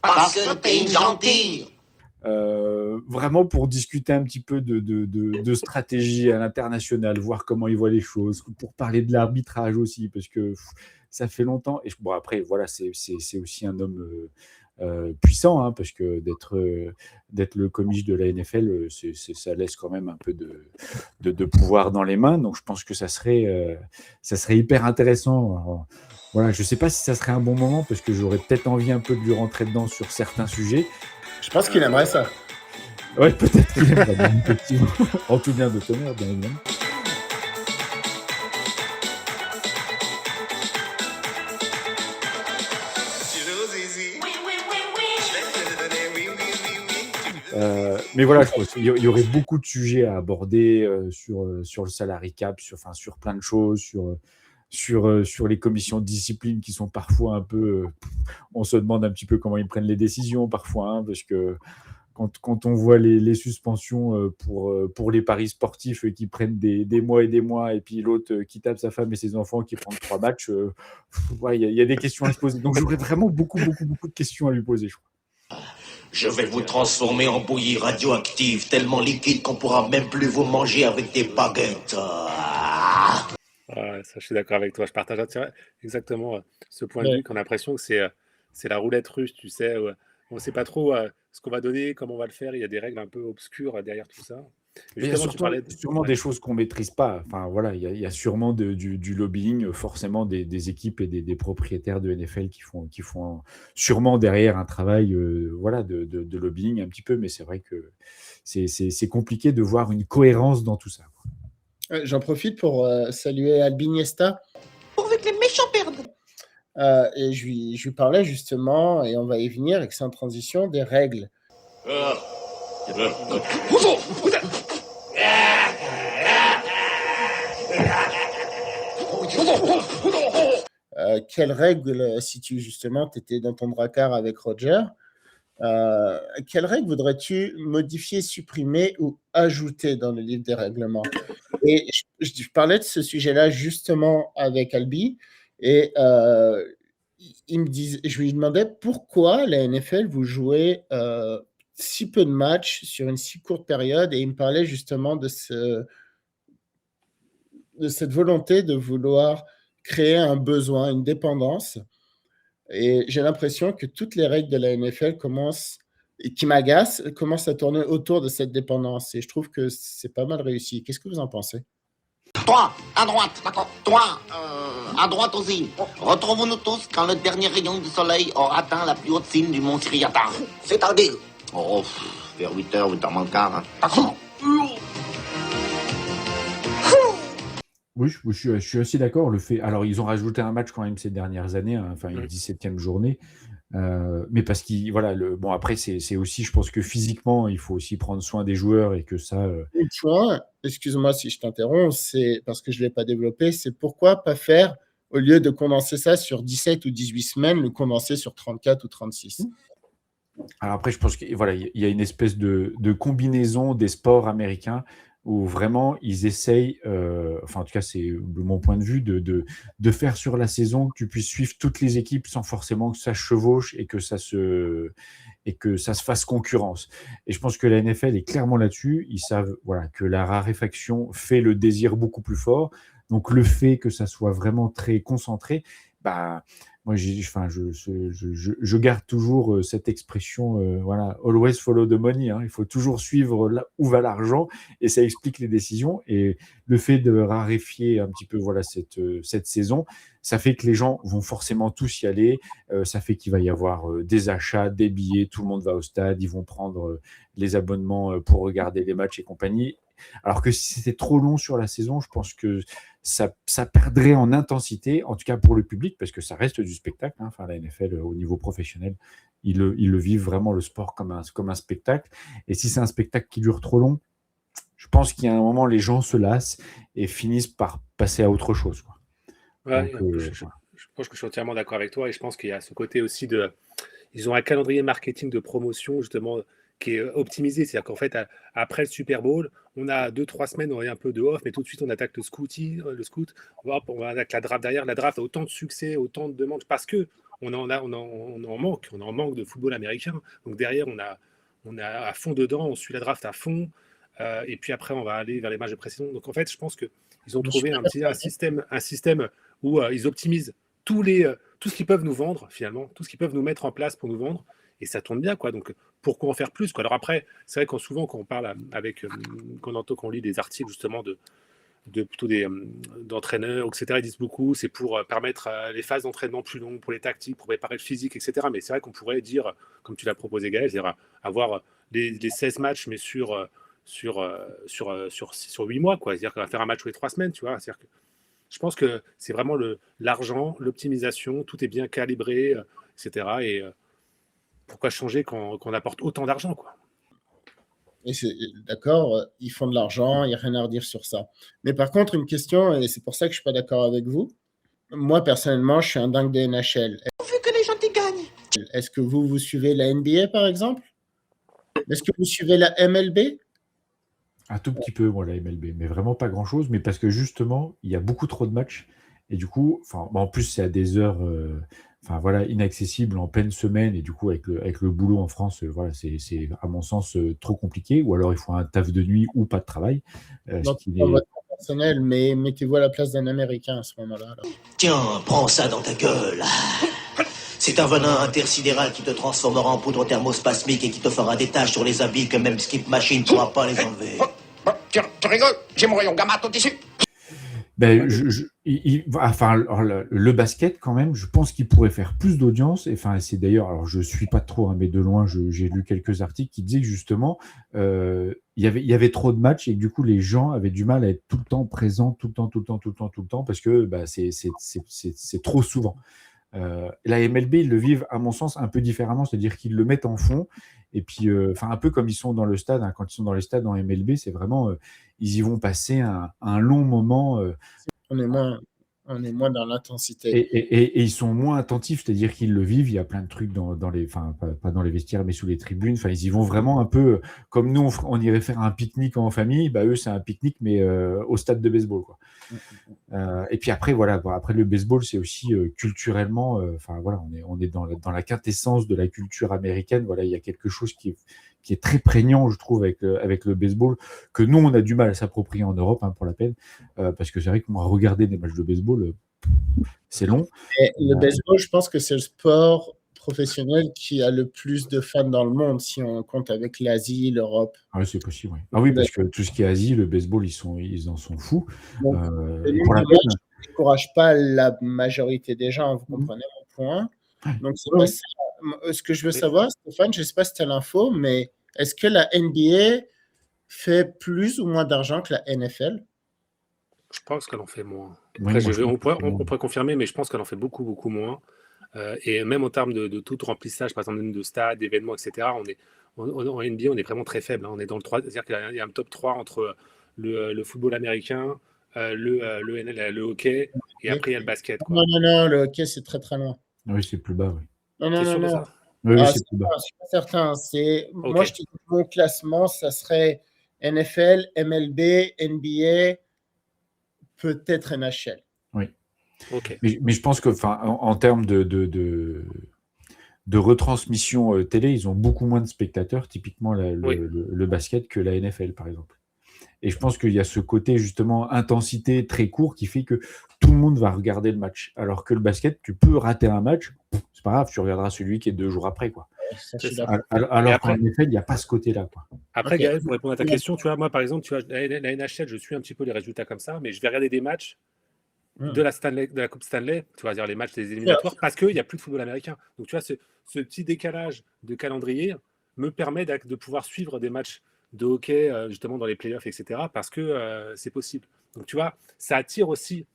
Parce que t'es une gentille. Vraiment pour discuter un petit peu de stratégie à l'international, voir comment ils voient les choses, pour parler de l'arbitrage aussi, parce que ça fait longtemps. Et bon, après, voilà, c'est aussi un homme puissant, hein, parce que d'être le commis de la NFL, ça laisse quand même un peu de pouvoir dans les mains. Donc, je pense que ça serait hyper intéressant. Alors, voilà, je ne sais pas si ça serait un bon moment, parce que j'aurais peut-être envie un peu de lui rentrer dedans sur certains sujets. Je pense qu'il aimerait ça. Ouais, peut-être qu'il aimerait bien, effectivement. En tout bien de tonnerre, bien évidemment. Mais voilà, je pense qu'il y aurait beaucoup de sujets à aborder sur le salary cap, sur plein de choses, sur les commissions de discipline qui sont parfois un peu... on se demande un petit peu comment ils prennent les décisions parfois, hein, parce que quand on voit les suspensions pour les paris sportifs qui prennent des mois et des mois, et puis l'autre qui tape sa femme et ses enfants qui prennent 3 matchs, il y a des questions à se poser. Donc j'aurais vraiment beaucoup de questions à lui poser, je crois. Je vais vous transformer en bouillie radioactive, tellement liquide qu'on pourra même plus vous manger avec des baguettes. Ouais, ça, je suis d'accord avec toi. Je partage exactement ce point de vue, qu'on a l'impression que c'est la roulette russe, tu sais. On ne sait pas trop ce qu'on va donner, comment on va le faire. Il y a des règles un peu obscures derrière tout ça. Mais il y a Justement, tu parlais sûrement des choses qu'on ne maîtrise pas. Enfin, voilà, il y a sûrement du lobbying, forcément des équipes et des propriétaires de NFL qui font sûrement derrière un travail voilà, de lobbying un petit peu, mais c'est vrai que c'est compliqué de voir une cohérence dans tout ça, quoi. J'en profite pour saluer Albiniesta. Pourvu que les méchants perdent. Et je lui parlais justement, et on va y venir, avec en transition, des règles. Quelles règles, si tu justement étais dans ton dracard avec Roger, quelles règles voudrais-tu modifier, supprimer ou ajouter dans le livre des règlements? Et je parlais de ce sujet-là justement avec Albi, et je lui demandais pourquoi la NFL vous jouez si peu de matchs sur une si courte période, et il me parlait justement de cette volonté de vouloir créer un besoin, une dépendance. Et j'ai l'impression que toutes les règles de la NFL qui m'agacent, commencent à tourner autour de cette dépendance. Et je trouve que c'est pas mal réussi. Qu'est-ce que vous en pensez? Toi, à droite, d'accord. Toi, à droite aussi. Retrouvons-nous tous quand le dernier rayon du soleil aura atteint la plus haute cime du mont Siriata. C'est-à-dire vers 8h, 8h moins le quart. D'accord. Oui, je suis assez d'accord. Alors, ils ont rajouté un match quand même ces dernières années, hein, enfin une 17e journée. Mais parce qu'il, voilà, bon, après, c'est aussi, je pense que physiquement, il faut aussi prendre soin des joueurs et que ça. Le point, excuse-moi si je t'interromps, c'est parce que je ne l'ai pas développé, c'est pourquoi pas faire, au lieu de condenser ça sur 17 ou 18 semaines, le condenser sur 34 ou 36. Alors après, je pense qu'il voilà, y a une espèce de combinaison des sports américains où vraiment ils essayent, enfin en tout cas c'est mon point de vue, de faire sur la saison que tu puisses suivre toutes les équipes sans forcément que ça chevauche et que ça se fasse concurrence. Et je pense que la NFL est clairement là-dessus. Ils savent voilà, que la raréfaction fait le désir beaucoup plus fort. Donc le fait que ça soit vraiment très concentré, bah, moi je garde toujours cette expression, voilà, always follow the money, hein. Il faut toujours suivre où va l'argent, et ça explique les décisions. Et le fait de raréfier un petit peu voilà, cette saison, ça fait que les gens vont forcément tous y aller. Ça fait qu'il va y avoir des achats, des billets, tout le monde va au stade, ils vont prendre les abonnements pour regarder les matchs et compagnie. Alors que si c'était trop long sur la saison, je pense que ça perdrait en intensité, en tout cas pour le public, parce que ça reste du spectacle, hein. Enfin, la NFL, au niveau professionnel, ils le vivent vraiment, le sport, comme un spectacle. Et si c'est un spectacle qui dure trop long, je pense qu'il y a un moment, les gens se lassent et finissent par passer à autre chose, quoi. Ouais, Donc, je pense que je suis entièrement d'accord avec toi, et je pense qu'il y a ce côté aussi ils ont un calendrier marketing de promotion justement qui est optimisé. C'est-à-dire qu'en fait, après le Super Bowl, on a 2-3 semaines, on a un peu de off, mais tout de suite, on attaque le scout, on attaque la draft derrière. La draft a autant de succès, autant de demandes, parce que on en manque de football américain. Donc derrière, on est à fond dedans, on suit la draft à fond, et puis après, on va aller vers les matchs de pré-saison. Donc en fait, je pense qu'ils ont trouvé un système où ils optimisent tout ce qu'ils peuvent nous vendre, finalement, tout ce qu'ils peuvent nous mettre en place pour nous vendre, et ça tourne bien, quoi. Donc pourquoi en faire plus, quoi. Alors après, c'est vrai qu'on souvent, quand on parle qu'on lit des articles justement plutôt d'entraîneurs, etc., ils disent beaucoup, c'est pour permettre les phases d'entraînement plus longues, pour les tactiques, pour préparer le physique, etc. Mais c'est vrai qu'on pourrait dire, comme tu l'as proposé, Gaël, c'est-à-dire avoir les 16 matchs, mais sur 8 mois, quoi. C'est-à-dire qu'on va faire un match tous les 3 semaines, tu vois. C'est-à-dire que je pense que c'est vraiment l'argent, l'optimisation, tout est bien calibré, etc. Et pourquoi changer quand on apporte autant d'argent, quoi? Et d'accord, ils font de l'argent, il n'y a rien à redire sur ça. Mais par contre, une question, et c'est pour ça que je ne suis pas d'accord avec vous. Moi, personnellement, je suis un dingue de NHL. Vu que les gentils gagnent. Est-ce que vous suivez la NBA, par exemple? Est-ce que vous suivez la MLB? Un tout petit peu, moi, la MLB, mais vraiment pas grand-chose, mais parce que justement, il y a beaucoup trop de matchs, et du coup, en plus, c'est à des heures inaccessibles en pleine semaine, et du coup, avec le boulot en France, c'est à mon sens trop compliqué, ou alors il faut un taf de nuit ou pas de travail. Donc, votre personnel, mais mettez-vous à la place d'un Américain à ce moment-là. Alors. Tiens, prends ça dans ta gueule. C'est un venin intersidéral qui te transformera en poudre thermospasmique et qui te fera des taches sur les habits que même Skip Machine ne pourra pas les enlever. Tu rigoles? J'ai mon rayon gamma au tissu. Ben, le basket, quand même, je pense qu'il pourrait faire plus d'audience. Et c'est d'ailleurs, alors je suis pas trop, mais de loin, j'ai lu quelques articles qui disaient que justement, il y avait trop de matchs et que du coup, les gens avaient du mal à être tout le temps présents, tout le temps, parce que c'est trop souvent. La MLB, ils le vivent, à mon sens, un peu différemment, c'est-à-dire qu'ils le mettent en fond. Et puis, un peu comme ils sont dans le stade, quand ils sont dans les stades en MLB, c'est vraiment, ils y vont passer un long moment. On est moins dans l'intensité. Et ils sont moins attentifs, c'est-à-dire qu'ils le vivent. Il y a plein de trucs dans les, pas dans les vestiaires, mais sous les tribunes. Ils y vont vraiment un peu comme nous, on irait faire un pique-nique en famille. Eux, c'est un pique-nique, mais au stade de baseball, quoi. Et puis après, après le baseball, c'est aussi culturellement, on est dans la quintessence de la culture américaine. Voilà, il y a quelque chose qui est très prégnant, je trouve, avec le baseball, que nous, on a du mal à s'approprier en Europe, pour la peine, parce que c'est vrai que moi, regarder des matchs de baseball, c'est long. Et le baseball, je pense que c'est le sport professionnel qui a le plus de fans dans le monde, si on compte avec l'Asie, l'Europe. Ah oui, c'est possible, oui. Ah oui, parce que tout ce qui est Asie, le baseball, ils en sont fous. Donc, pour la peine, je n'encourage pas la majorité des gens, vous comprenez mon point. Donc, c'est pas ça. Ce que je veux savoir, Stéphane, je ne sais pas si tu as l'info, mais est-ce que la NBA fait plus ou moins d'argent que la NFL? Je pense qu'elle en fait moins. Oui, Après, moi, on pourrait confirmer, mais je pense qu'elle en fait beaucoup, beaucoup moins. Et même en termes de tout remplissage, par exemple, de stades, d'événements, etc., en NBA, on est vraiment très faible. On est dans le 3, c'est-à-dire qu'il y a un top 3 entre le football américain, le hockey, et après, il y a le basket. Quoi. Non, le hockey, c'est très, très loin. Oui, c'est plus bas, oui. Non. Oui, c'est plus bas. Je suis pas certain. Okay. Moi, je te dis mon classement, ça serait NFL, MLB, NBA, peut-être NHL. Oui. Okay. Mais je pense que, en termes de retransmission télé, ils ont beaucoup moins de spectateurs, typiquement le basket, que la NFL, par exemple. Et je pense qu'il y a ce côté, justement, intensité très court qui fait que tout le monde va regarder le match. Alors que le basket, tu peux rater un match, c'est pas grave, tu regarderas celui qui est 2 jours après, quoi. Alors qu'en NFL, il n'y a pas ce côté-là, quoi. Après, Gaël, pour répondre à ta question, tu vois, moi, par exemple, la NHL, je suis un petit peu les résultats comme ça, mais je vais regarder des matchs de la Coupe Stanley, tu vas dire les matchs des éliminatoires, parce qu'il n'y a plus de football américain. Donc, tu vois, ce petit décalage de calendrier me permet de pouvoir suivre des matchs de hockey, justement dans les playoffs, etc., parce que c'est possible. Donc, tu vois, ça attire aussi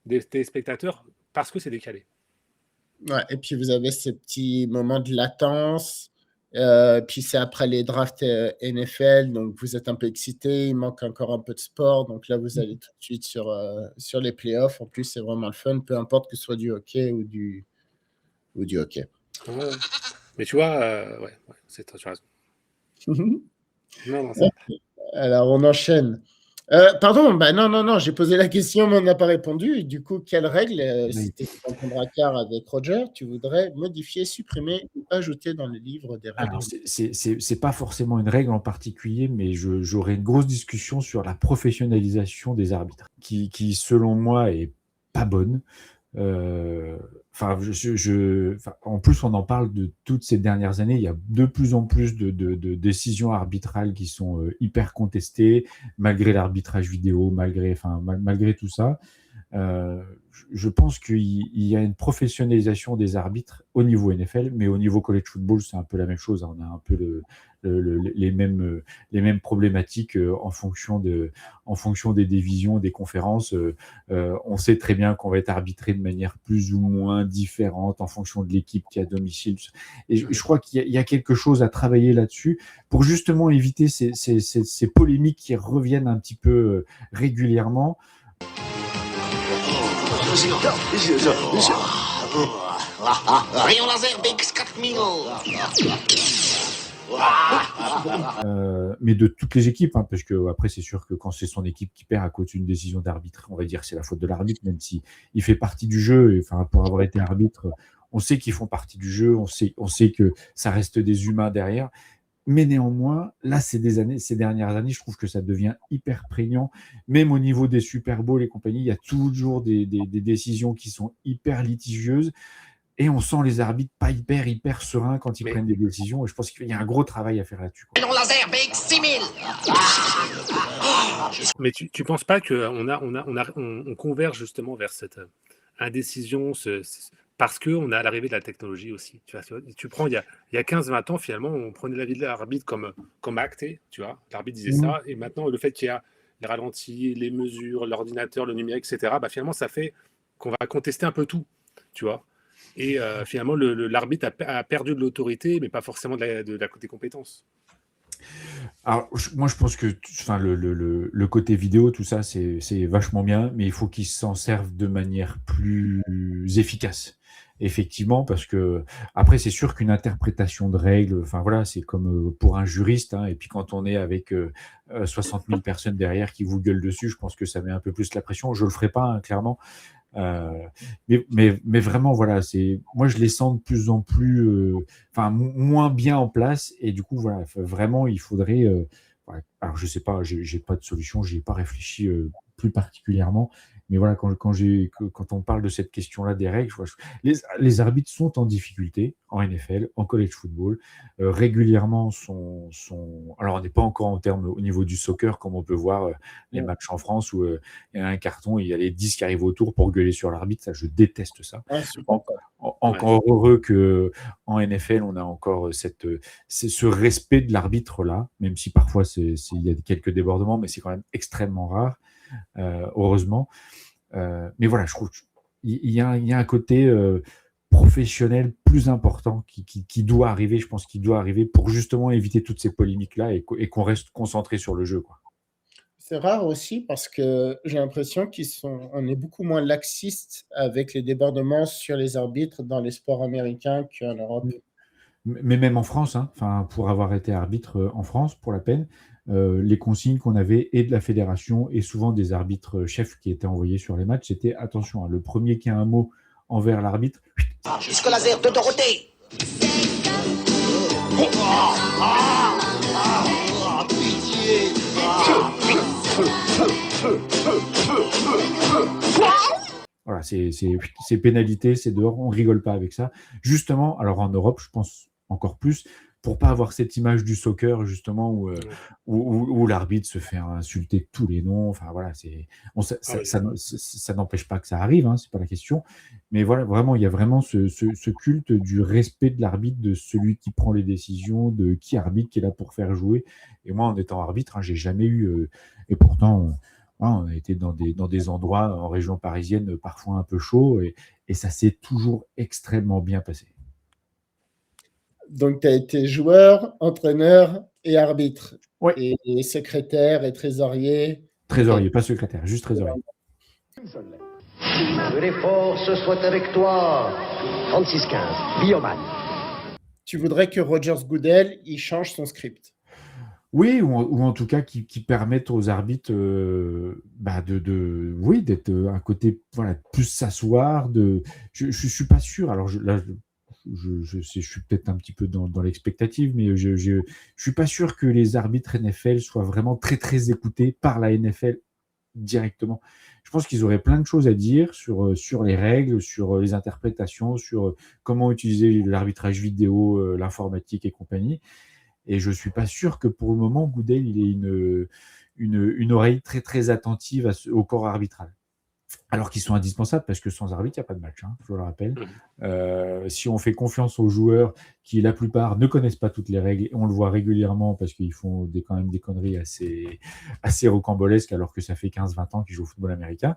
des téléspectateurs parce que c'est décalé. Ouais, et puis vous avez ces petits moments de latence, puis c'est après les drafts NFL, donc vous êtes un peu excité, il manque encore un peu de sport, donc là vous allez tout de suite sur les playoffs. En plus, c'est vraiment le fun, peu importe que ce soit du hockey ou du hockey. Ouais. Mais tu vois, tu as raison. Non, alors, on enchaîne. Pardon, non, j'ai posé la question, mais on n'a pas répondu. Du coup, quelle règle, si tu es en contrat avec Roger, tu voudrais modifier, supprimer ou ajouter dans le livre des règles? Alors, c'est pas forcément une règle en particulier, mais j'aurais une grosse discussion sur la professionnalisation des arbitres, qui selon moi, est pas bonne. En plus, on en parle de toutes ces dernières années. Il y a de plus en plus de décisions arbitrales qui sont hyper contestées, malgré l'arbitrage vidéo, malgré tout ça. Je pense qu'il y a une professionnalisation des arbitres au niveau NFL, mais au niveau college football, c'est un peu la même chose. On a un peu les mêmes problématiques en fonction des divisions, des conférences. On sait très bien qu'on va être arbitré de manière plus ou moins différente en fonction de l'équipe qui est à domicile. Et je crois qu'il y a quelque chose à travailler là-dessus pour justement éviter ces polémiques qui reviennent un petit peu régulièrement. Rayon laser BX4000. Mais de toutes les équipes, hein, parce que après c'est sûr que quand c'est son équipe qui perd à cause d'une décision d'arbitre, on va dire que c'est la faute de l'arbitre, même si il fait partie du jeu. Et, enfin, pour avoir été arbitre, on sait qu'ils font partie du jeu, on sait que ça reste des humains derrière. Mais néanmoins, là, ces dernières années, je trouve que ça devient hyper prégnant. Même au niveau des Super Bowls et compagnie, il y a toujours des décisions qui sont hyper litigieuses. Et on sent les arbitres pas hyper sereins quand ils prennent des décisions. Et je pense qu'il y a un gros travail à faire là-dessus, quoi. Non laser BX6000. Mais tu penses pas qu'on converge justement vers cette indécision, parce qu'on a l'arrivée de la technologie aussi. Tu prends, il y a 15-20 ans, finalement, on prenait l'avis de l'arbitre comme acté, tu vois. L'arbitre disait ça, et maintenant, le fait qu'il y a les ralentis, les mesures, l'ordinateur, le numérique, etc., bah, finalement, ça fait qu'on va contester un peu tout, tu vois. Et finalement, l'arbitre a perdu de l'autorité, mais pas forcément des compétences. Alors, moi, je pense que le côté vidéo, tout ça, c'est vachement bien, mais il faut qu'ils s'en servent de manière plus efficace. Effectivement, parce que après, c'est sûr qu'une interprétation de règles, enfin voilà, c'est comme pour un juriste, hein, et puis quand on est avec 60 000 personnes derrière qui vous gueulent dessus, je pense que ça met un peu plus la pression. Je le ferai pas, hein, clairement. Mais vraiment, voilà, moi je les sens de plus en plus, moins bien en place, et du coup, voilà, vraiment, il faudrait. Ouais, alors, je sais pas, j'ai pas de solution, j'y ai pas réfléchi plus particulièrement, mais voilà, quand on parle de cette question-là des règles, les arbitres sont en difficulté en NFL, en college football, régulièrement alors on n'est pas encore en termes au niveau du soccer, comme on peut voir les matchs en France où il y a un carton, il y a les 10 qui arrivent autour pour gueuler sur l'arbitre. Ça, je déteste ça. Encore heureux qu'en NFL, on a encore ce respect de l'arbitre-là, même si parfois il y a quelques débordements, mais c'est quand même extrêmement rare, heureusement. Mais voilà, je trouve qu'il y a un côté professionnel plus important qui doit arriver, je pense qu'il doit arriver pour justement éviter toutes ces polémiques-là et qu'on reste concentré sur le jeu, quoi. C'est rare aussi parce que j'ai l'impression on est beaucoup moins laxiste avec les débordements sur les arbitres dans les sports américains qu'en Europe. Mais même en France, hein, pour avoir été arbitre en France, pour la peine, les consignes qu'on avait et de la fédération et souvent des arbitres chefs qui étaient envoyés sur les matchs, c'était attention, hein, le premier qui a un mot envers l'arbitre. Jusque laser de Dorothée. Pitié. Voilà, c'est pénalité, c'est dehors, on rigole pas avec ça. Justement, alors en Europe, je pense encore plus, pour pas avoir cette image du soccer, justement, où l'arbitre se fait insulter de tous les noms. Enfin, voilà, ça n'empêche pas que ça arrive, hein, c'est pas la question. Mais voilà, vraiment, il y a vraiment ce culte du respect de l'arbitre, de celui qui prend les décisions, de qui arbitre, qui est là pour faire jouer. Et moi, en étant arbitre, hein, j'ai jamais eu... et pourtant... on a été dans des endroits en région parisienne parfois un peu chauds et ça s'est toujours extrêmement bien passé. Donc, tu as été joueur, entraîneur et arbitre. Ouais. Et secrétaire et trésorier. Trésorier, pas secrétaire, juste trésorier. Que les forces soient avec toi. 36-15, Bioman. Tu voudrais que Rogers Goodell, il change son script? Oui, ou en tout cas qui permettent aux arbitres d'être un côté, voilà, plus s'asseoir. Je suis pas sûr. Alors je suis peut-être un petit peu dans l'expectative, mais je suis pas sûr que les arbitres NFL soient vraiment très très écoutés par la NFL directement. Je pense qu'ils auraient plein de choses à dire sur les règles, sur les interprétations, sur comment utiliser l'arbitrage vidéo, l'informatique et compagnie. Et je ne suis pas sûr que pour le moment, Goodell il ait une oreille très très attentive au corps arbitral. Alors qu'ils sont indispensables, parce que sans arbitre, il n'y a pas de match, hein, je le rappelle. Si on fait confiance aux joueurs qui, la plupart, ne connaissent pas toutes les règles, on le voit régulièrement parce qu'ils font quand même des conneries assez rocambolesques, alors que ça fait 15-20 ans qu'ils jouent au football américain.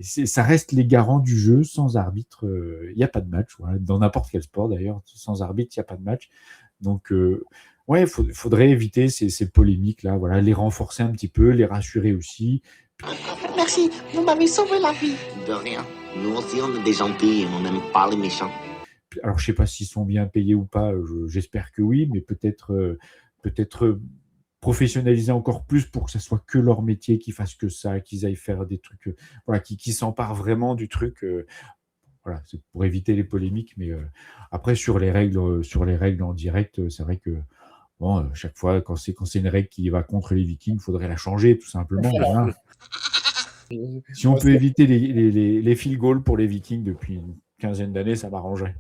Ça reste les garants du jeu. Sans arbitre, il n'y a pas de match. Voilà. Dans n'importe quel sport, d'ailleurs, sans arbitre, il n'y a pas de match. Donc, il faudrait éviter ces polémiques-là, voilà, les renforcer un petit peu, les rassurer aussi. Merci, vous m'avez sauvé la vie. De rien. Nous aussi, on est des gentils et on n'aime pas les méchants. alors je sais pas s'ils sont bien payés ou pas, j'espère que oui, mais peut-être professionnaliser encore plus pour que ça soit que leur métier, qu'ils fassent que ça, qu'ils aillent faire des trucs, voilà, qui s'emparent vraiment du truc. Voilà, c'est pour éviter les polémiques, mais après sur les règles en direct, c'est vrai que bon, chaque fois quand c'est une règle qui va contre les Vikings, il faudrait la changer tout simplement. Voilà. Si on peut éviter les field goals pour les Vikings depuis une quinzaine d'années, ça m'arrangerait.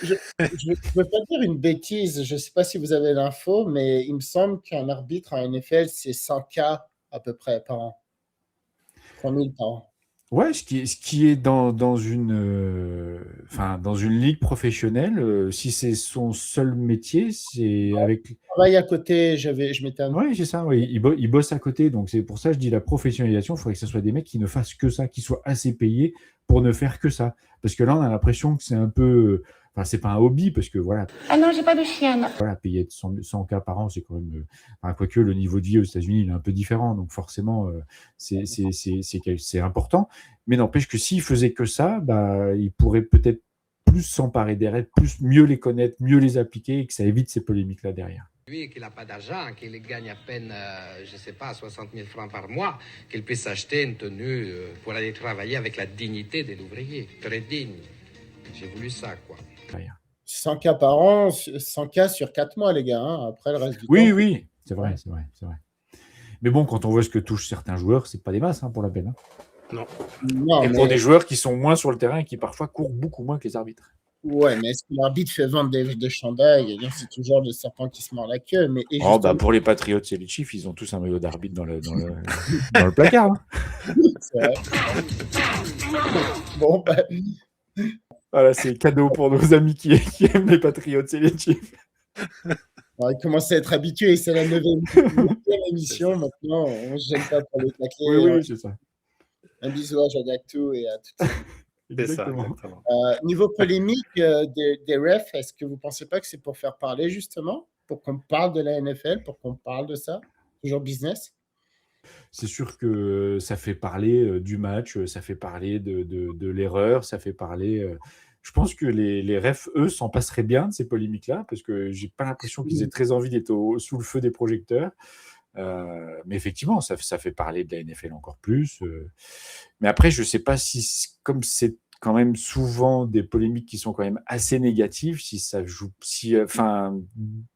Je ne veux pas dire une bêtise, je ne sais pas si vous avez l'info, mais il me semble qu'un arbitre en NFL, c'est 100 cas à peu près par an. 3000 par an. Ouais, ce qui est dans une ligue professionnelle, si c'est son seul métier, c'est avec. Travail à côté, je m'étais. Oui, c'est ça, oui. Il bosse à côté, donc c'est pour ça que je dis la professionnalisation, il faudrait que ce soit des mecs qui ne fassent que ça, qui soient assez payés pour ne faire que ça. Parce que là, on a l'impression que c'est un peu. Enfin, c'est pas un hobby, parce que voilà. Ah non, j'ai pas de chien. Voilà, payer 100 cas par an, c'est quand même. Quoique le niveau de vie aux États-Unis, il est un peu différent, donc forcément, c'est important. Mais n'empêche que s'il faisait que ça, il pourrait peut-être plus s'emparer des règles, mieux les connaître, mieux les appliquer, et que ça évite ces polémiques-là derrière. Lui qui n'a pas d'argent, qu'il gagne à peine, je ne sais pas, 60 000 francs par mois, qu'il puisse acheter une tenue pour aller travailler avec la dignité de l'ouvrier. Très digne. J'ai voulu ça, quoi. 100 cas par an, 100 cas sur 4 mois, les gars. Hein. Après, le reste du temps... Oui, c'est vrai. Mais bon, quand on voit ce que touchent certains joueurs, c'est pas des masses pour la peine. Non. Et pour des joueurs qui sont moins sur le terrain et qui parfois courent beaucoup moins que les arbitres. Ouais, mais est-ce que l'arbitre fait vendre des chandails? C'est toujours le serpent qui se mord la queue. Mais, pour les Patriots et les Chiefs, ils ont tous un maillot d'arbitre dans le placard. Hein. C'est vrai. Bon, voilà, c'est cadeau pour nos amis qui aiment les Patriots et les Chiefs. Alors, ils commencent à être habitués, c'est la 9e émission. Maintenant, on ne se gêne pas pour les tacler. Oui, c'est ça. Un bisou à Jadactou et à tout ça. Exactement. Niveau polémique des refs, est-ce que vous ne pensez pas que c'est pour faire parler justement, pour qu'on parle de la NFL, pour qu'on parle de ça? Toujours business? C'est sûr que ça fait parler du match, ça fait parler de l'erreur, ça fait parler. Je pense que les refs, eux, s'en passeraient bien de ces polémiques-là, parce que j'ai pas l'impression qu'ils aient très envie d'être sous le feu des projecteurs. Mais effectivement, ça fait parler de la NFL encore plus. Mais après, je ne sais pas si, comme c'est quand même souvent des polémiques qui sont quand même assez négatives, si ça joue,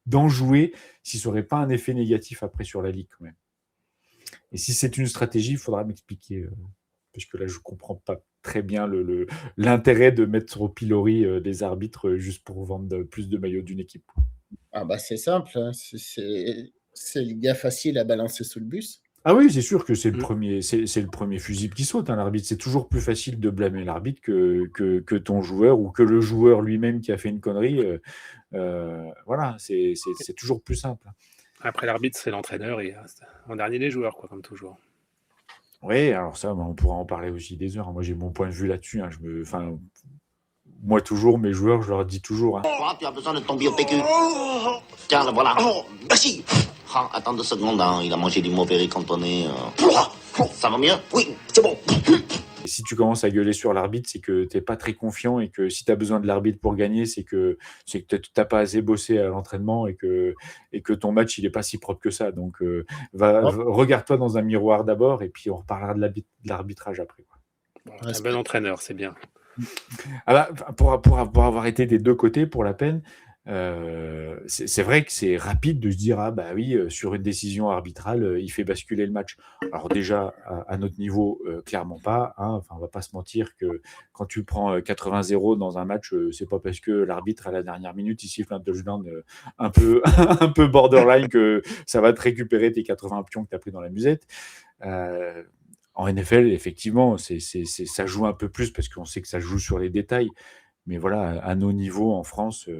d'en jouer, si ça n'aurait pas un effet négatif après sur la ligue quand même. Et si c'est une stratégie, il faudra m'expliquer, parce que là, je ne comprends pas très bien l'intérêt de mettre au pilori des arbitres juste pour vendre plus de maillots d'une équipe. Ah c'est simple, hein. C'est le gars facile à balancer sous le bus. Ah oui, c'est sûr que c'est le premier fusible qui saute, hein, l'arbitre. C'est toujours plus facile de blâmer l'arbitre que ton joueur ou que le joueur lui-même qui a fait une connerie. Voilà, c'est toujours plus simple. Après, l'arbitre, c'est l'entraîneur et en dernier, les joueurs, quoi, comme toujours. Oui, alors ça, on pourra en parler aussi des heures. Moi, j'ai mon point de vue là-dessus. Hein. Moi, toujours, mes joueurs, je leur dis toujours. Hein. Tu as besoin de ton bio-PQ. Tiens, le voilà. Merci. Attends 2 secondes, hein. Il a mangé du mauvais riz cantonné. Ça va mieux? Oui, c'est bon. Et si tu commences à gueuler sur l'arbitre, c'est que tu n'es pas très confiant et que si tu as besoin de l'arbitre pour gagner, c'est que tu n'as pas assez bossé à l'entraînement et que ton match, il n'est pas si propre que ça. Donc, regarde-toi dans un miroir d'abord et puis on reparlera de l'arbitrage après. Bon, un bon entraîneur, c'est bien. Pour avoir été des deux côtés, pour la peine, c'est vrai que c'est rapide de se dire sur une décision arbitrale, il fait basculer le match. Alors déjà, à notre niveau, clairement pas. Hein. Enfin, on va pas se mentir que quand tu prends 80-0 dans un match, c'est pas parce que l'arbitre à la dernière minute il siffle un touchdown un peu borderline que ça va te récupérer tes 80 pions que tu as pris dans la musette. En NFL, effectivement, ça joue un peu plus parce qu'on sait que ça joue sur les détails. Mais voilà, à nos niveaux en France,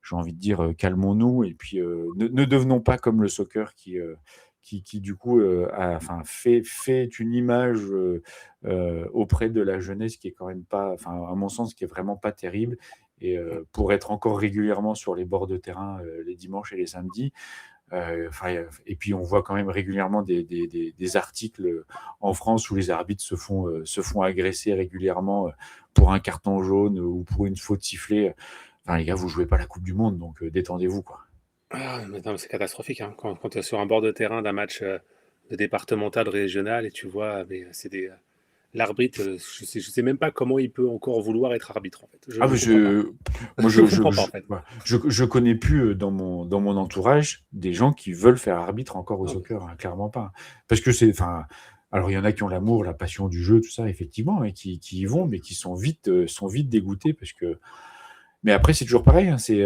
j'ai envie de dire calmons-nous et puis ne devenons pas comme le soccer qui du coup fait une image auprès de la jeunesse qui est quand même pas, à mon sens, qui est vraiment pas terrible. Et pour être encore régulièrement sur les bords de terrain les dimanches et les samedis. Et puis on voit quand même régulièrement des articles en France où les arbitres se font agresser régulièrement pour un carton jaune ou pour une faute sifflée. Enfin, les gars, vous jouez pas la Coupe du Monde, donc détendez-vous, quoi. Ah, mais non, mais c'est catastrophique, hein. Quand tu es sur un bord de terrain d'un match de départemental, régional, et tu vois, mais c'est des. L'arbitre, je sais même pas comment il peut encore vouloir être arbitre, en fait. Je Ah, mais comprends pas. moi, Je comprends pas, en fait. voilà. Je connais plus dans mon entourage des gens qui veulent faire arbitre encore au Non, mais soccer, hein, clairement pas. Parce que enfin, alors il y en a qui ont l'amour, la passion du jeu, tout ça, effectivement, et qui y vont, mais qui sont vite dégoûtés parce que. Mais après, c'est toujours pareil, hein, c'est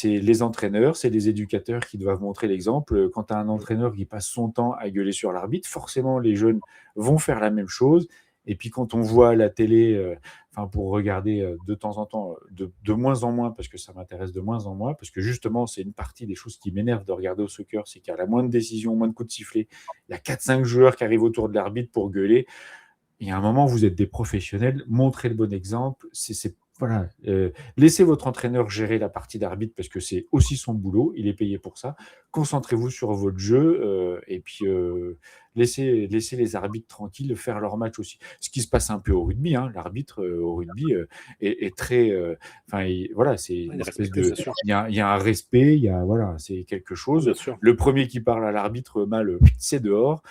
les entraîneurs, c'est les éducateurs qui doivent montrer l'exemple. Quand tu as un entraîneur qui passe son temps à gueuler sur l'arbitre, forcément, les jeunes vont faire la même chose. Et puis quand on voit la télé, enfin pour regarder de temps en temps, de moins en moins, parce que ça m'intéresse de moins en moins, parce que justement, c'est une partie des choses qui m'énervent de regarder au soccer, c'est qu'il y a la moindre décision, moins de coups de sifflet, il y a 4-5 joueurs qui arrivent autour de l'arbitre pour gueuler. Il y a un moment, vous êtes des professionnels, montrez le bon exemple. Voilà, laissez votre entraîneur gérer la partie d'arbitre parce que c'est aussi son boulot, il est payé pour ça. Concentrez-vous sur votre jeu et puis laissez les arbitres tranquilles faire leur match aussi. Ce qui se passe un peu au rugby, hein. L'arbitre au rugby est très, voilà, c'est Il une espèce respecte, de, bien sûr. il y a un respect, voilà, c'est quelque chose. Bien sûr. Le premier qui parle à l'arbitre mal, c'est dehors.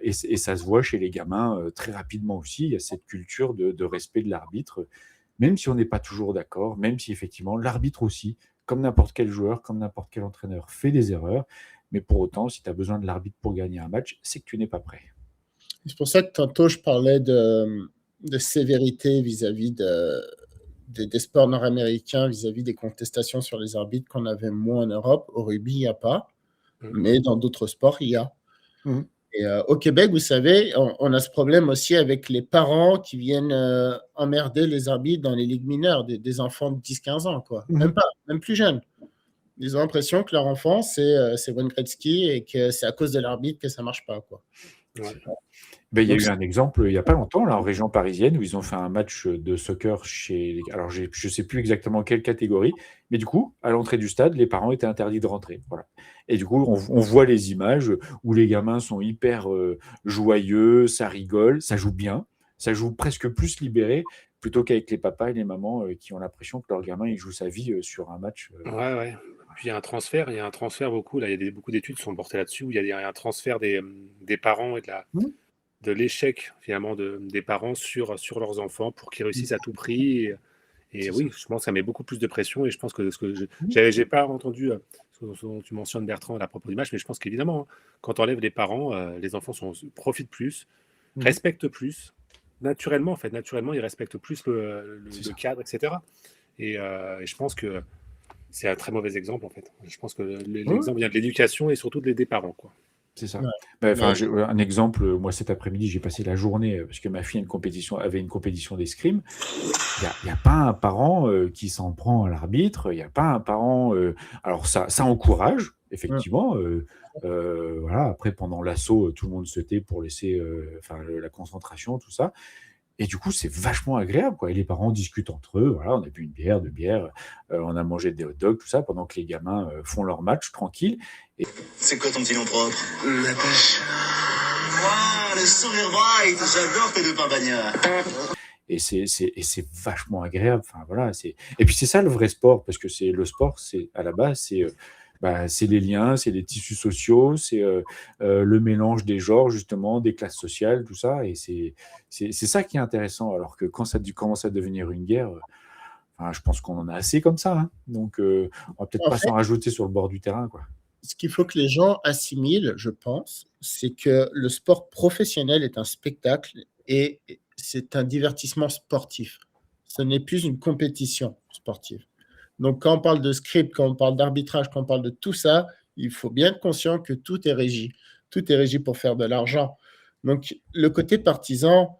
Et ça se voit chez les gamins très rapidement aussi. Il y a cette culture de respect de l'arbitre, même si on n'est pas toujours d'accord, même si effectivement l'arbitre aussi, comme n'importe quel joueur, comme n'importe quel entraîneur, fait des erreurs. Mais pour autant, si tu as besoin de l'arbitre pour gagner un match, c'est que tu n'es pas prêt. C'est pour ça que tantôt, je parlais de sévérité vis-à-vis des sports nord-américains, vis-à-vis des contestations sur les arbitres qu'on avait moins en Europe. Au rugby, il n'y a pas, mais dans d'autres sports, il y a. Et au Québec, vous savez, on a ce problème aussi avec les parents qui viennent emmerder les arbitres dans les ligues mineures, des enfants de 10-15 ans, quoi. Même pas, même plus jeunes. Ils ont l'impression que leur enfant, c'est Wayne Gretzky et que c'est à cause de l'arbitre que ça marche pas, quoi. Ouais. Ben, il y a Donc, eu un exemple il n'y a pas longtemps, là, en région parisienne, où ils ont fait un match de soccer chez. Alors, je ne sais plus exactement quelle catégorie, mais du coup, à l'entrée du stade, les parents étaient interdits de rentrer. Voilà. Et du coup, on voit les images où les gamins sont hyper joyeux, ça rigole, ça joue bien, ça joue presque plus libéré, plutôt qu'avec les papas et les mamans qui ont l'impression que leur gamin il joue sa vie sur un match. Ouais. Puis il y a un transfert beaucoup, là, il y a beaucoup d'études qui sont portées là-dessus, où il y a un transfert des parents et de l'échec finalement des parents sur leurs enfants pour qu'ils réussissent à tout prix. Et oui, je pense que ça met beaucoup plus de pression. Et je pense que j'ai pas entendu ce dont tu mentionnes, Bertrand, à propos du match, mais je pense qu'évidemment, hein, quand tu enlèves les parents, les enfants profitent plus, respectent plus. Naturellement, en fait, ils respectent plus le cadre, etc. Et je pense que c'est un très mauvais exemple, en fait. Je pense que l'exemple vient de l'éducation et surtout des parents, quoi. C'est ça. Ouais. Enfin, un exemple, moi cet après-midi, j'ai passé la journée parce que ma fille avait une compétition d'escrime. Il n'y a pas un parent qui s'en prend à l'arbitre. Il n'y a pas un parent. Alors ça encourage, effectivement. Voilà. Après, pendant l'assaut, tout le monde se tait pour laisser la concentration, tout ça. Et du coup, c'est vachement agréable, quoi. Et les parents discutent entre eux. Voilà, on a bu une bière, deux bières, on a mangé des hot dogs, tout ça, pendant que les gamins font leur match tranquille. C'est quoi ton petit nom propre? Natacha. Waouh, le sourire bright, j'adore tes deux pains bagnards. Et c'est vachement agréable. Enfin, voilà, et puis c'est ça le vrai sport, parce que le sport, c'est à la base, c'est les liens, c'est les tissus sociaux, c'est le mélange des genres, justement, des classes sociales, tout ça. Et c'est ça qui est intéressant. Alors que quand ça commence à devenir une guerre, je pense qu'on en a assez comme ça. Hein. Donc, on va peut-être pas s'en rajouter sur le bord du terrain, quoi. Ce qu'il faut que les gens assimilent, je pense, c'est que le sport professionnel est un spectacle et c'est un divertissement sportif. Ce n'est plus une compétition sportive. Donc, quand on parle de script, quand on parle d'arbitrage, quand on parle de tout ça, il faut bien être conscient que tout est régi. Tout est régi pour faire de l'argent. Donc, le côté partisan,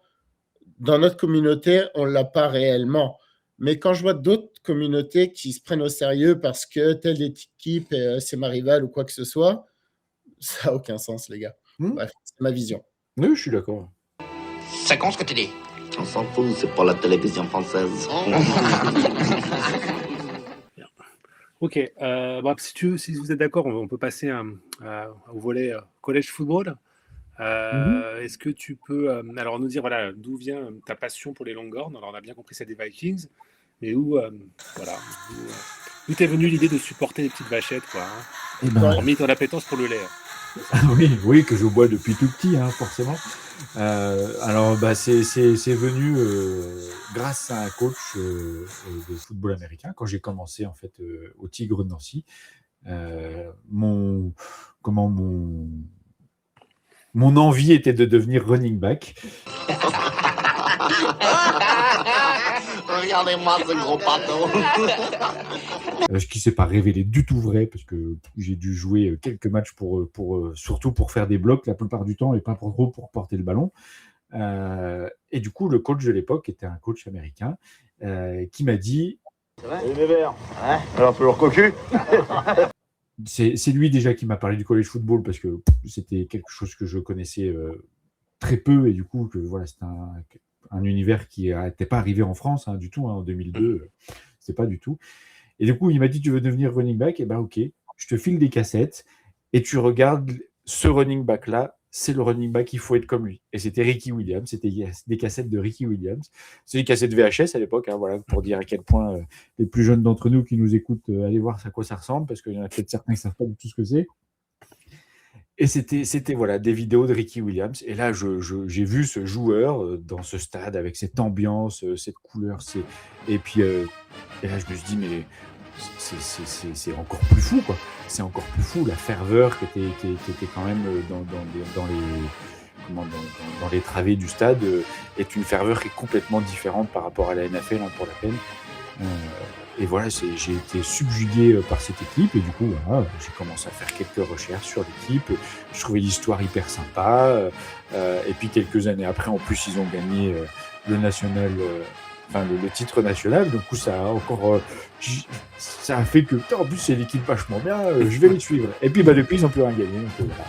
dans notre communauté, on ne l'a pas réellement. Mais quand je vois d'autres communautés qui se prennent au sérieux parce que telle équipe, c'est ma rivale ou quoi que ce soit, ça n'a aucun sens, les gars. Bref, c'est ma vision. Oui, je suis d'accord. C'est con ce que tu dis. On s'en fout, c'est pour la télévision française. Ok, si vous êtes d'accord, on peut passer au volet college football. Est-ce que tu peux alors nous dire d'où vient ta passion pour les Longhorns? Alors on a bien compris, c'est des Vikings, mais voilà, où t'es venue l'idée de supporter les petites vachettes, quoi. Hein. Eh ben, Hormis ton appétence pour le lait. oui, que je bois depuis tout petit, hein, forcément. Alors, c'est venu grâce à un coach de football américain quand j'ai commencé en fait au Tigre de Nancy. Mon envie était de devenir running back. Regardez-moi ce gros pâteau. Ce qui s'est pas révélé du tout vrai parce que j'ai dû jouer quelques matchs surtout pour faire des blocs la plupart du temps et pas trop pour porter le ballon. Et du coup, le coach de l'époque était un coach américain qui m'a dit Salut mes verts. Alors, toujours cocu. c'est lui déjà qui m'a parlé du college football parce que c'était quelque chose que je connaissais très peu et du coup que voilà, c'était un univers qui n'était pas arrivé en France du tout, en 2002, c'est pas du tout. Et du coup, il m'a dit tu veux devenir running back, et ben ok, je te file des cassettes et tu regardes ce running back là, c'est le running back, il faut être comme lui. Et c'était Ricky Williams, c'était des cassettes de Ricky Williams. C'est des cassettes VHS à l'époque, voilà, pour dire à quel point les plus jeunes d'entre nous qui nous écoutent, allez voir à quoi ça ressemble, parce qu'il y en a peut-être certains qui ne savent pas du tout ce que c'est. Et c'était voilà, des vidéos de Ricky Williams. Et là, j'ai vu ce joueur dans ce stade avec cette ambiance, cette couleur. Et puis, et là, je me suis dit, mais c'est encore plus fou, quoi. C'est encore plus fou, la ferveur qui était quand même dans les travées du stade est une ferveur qui est complètement différente par rapport à la NFL, pour la peine. Et voilà, j'ai été subjugué par cette équipe et du coup, voilà, j'ai commencé à faire quelques recherches sur l'équipe. Je trouvais l'histoire hyper sympa. Et puis quelques années après, en plus, ils ont gagné le national, le titre national. Du coup, ça a encore, ça a fait que, en plus, c'est l'équipe vachement bien. Je vais les suivre. Et puis, depuis, ils n'ont plus rien gagné. Donc, voilà.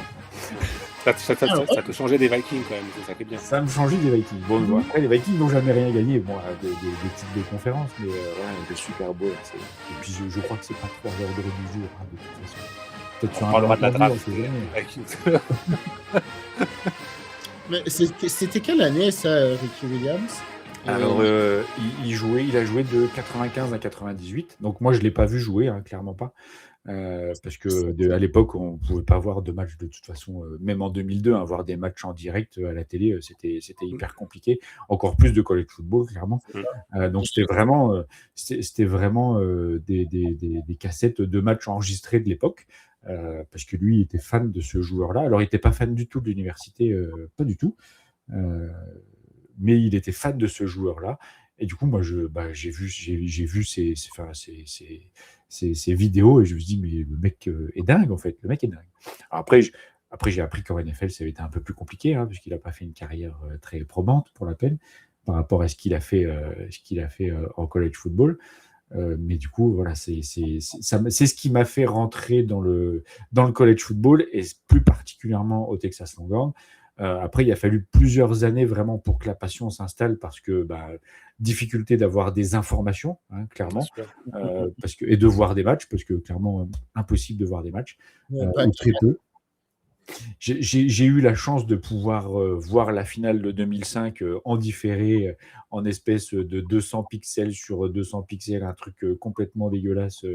Ça te changeait des Vikings quand même, c'est ça qui est bien. Ça me changeait des Vikings. Bon, après, les Vikings n'ont jamais rien gagné. Bon, des titres de conférence, mais le Super Bowl. Et puis, je crois que c'est pas 3 heures de du jour, de toute façon. Peut-être sur on parlera de la draft. Mais c'était quelle année, ça, Ricky Williams? Alors, il a joué de 95 à 98. Donc, moi, je ne l'ai pas vu jouer, clairement pas. Parce que à l'époque, on ne pouvait pas voir de matchs de toute façon, même en 2002, voir des matchs en direct à la télé, c'était hyper compliqué. Encore plus de college football, clairement. Donc c'était vraiment des cassettes de matchs enregistrés de l'époque, parce que lui il était fan de ce joueur-là. Alors il n'était pas fan du tout de l'université, pas du tout, mais il était fan de ce joueur-là. Et du coup, moi, j'ai vu ces vidéos et je me suis dit, mais le mec est dingue, en fait. Le mec est dingue. Alors après, j'ai appris qu'en NFL, ça avait été un peu plus compliqué, puisqu'il n'a pas fait une carrière très probante, pour la peine, par rapport à ce qu'il a fait en college football. Mais du coup, voilà, c'est ce qui m'a fait rentrer dans le college football et plus particulièrement au Texas Longhorns. Après, il a fallu plusieurs années vraiment pour que la passion s'installe parce que difficulté d'avoir des informations, clairement, et de voir des matchs, parce que clairement, impossible de voir des matchs, ou très peu. J'ai eu la chance de pouvoir voir la finale de 2005 en différé, en espèce de 200 pixels sur 200 pixels, un truc complètement dégueulasse.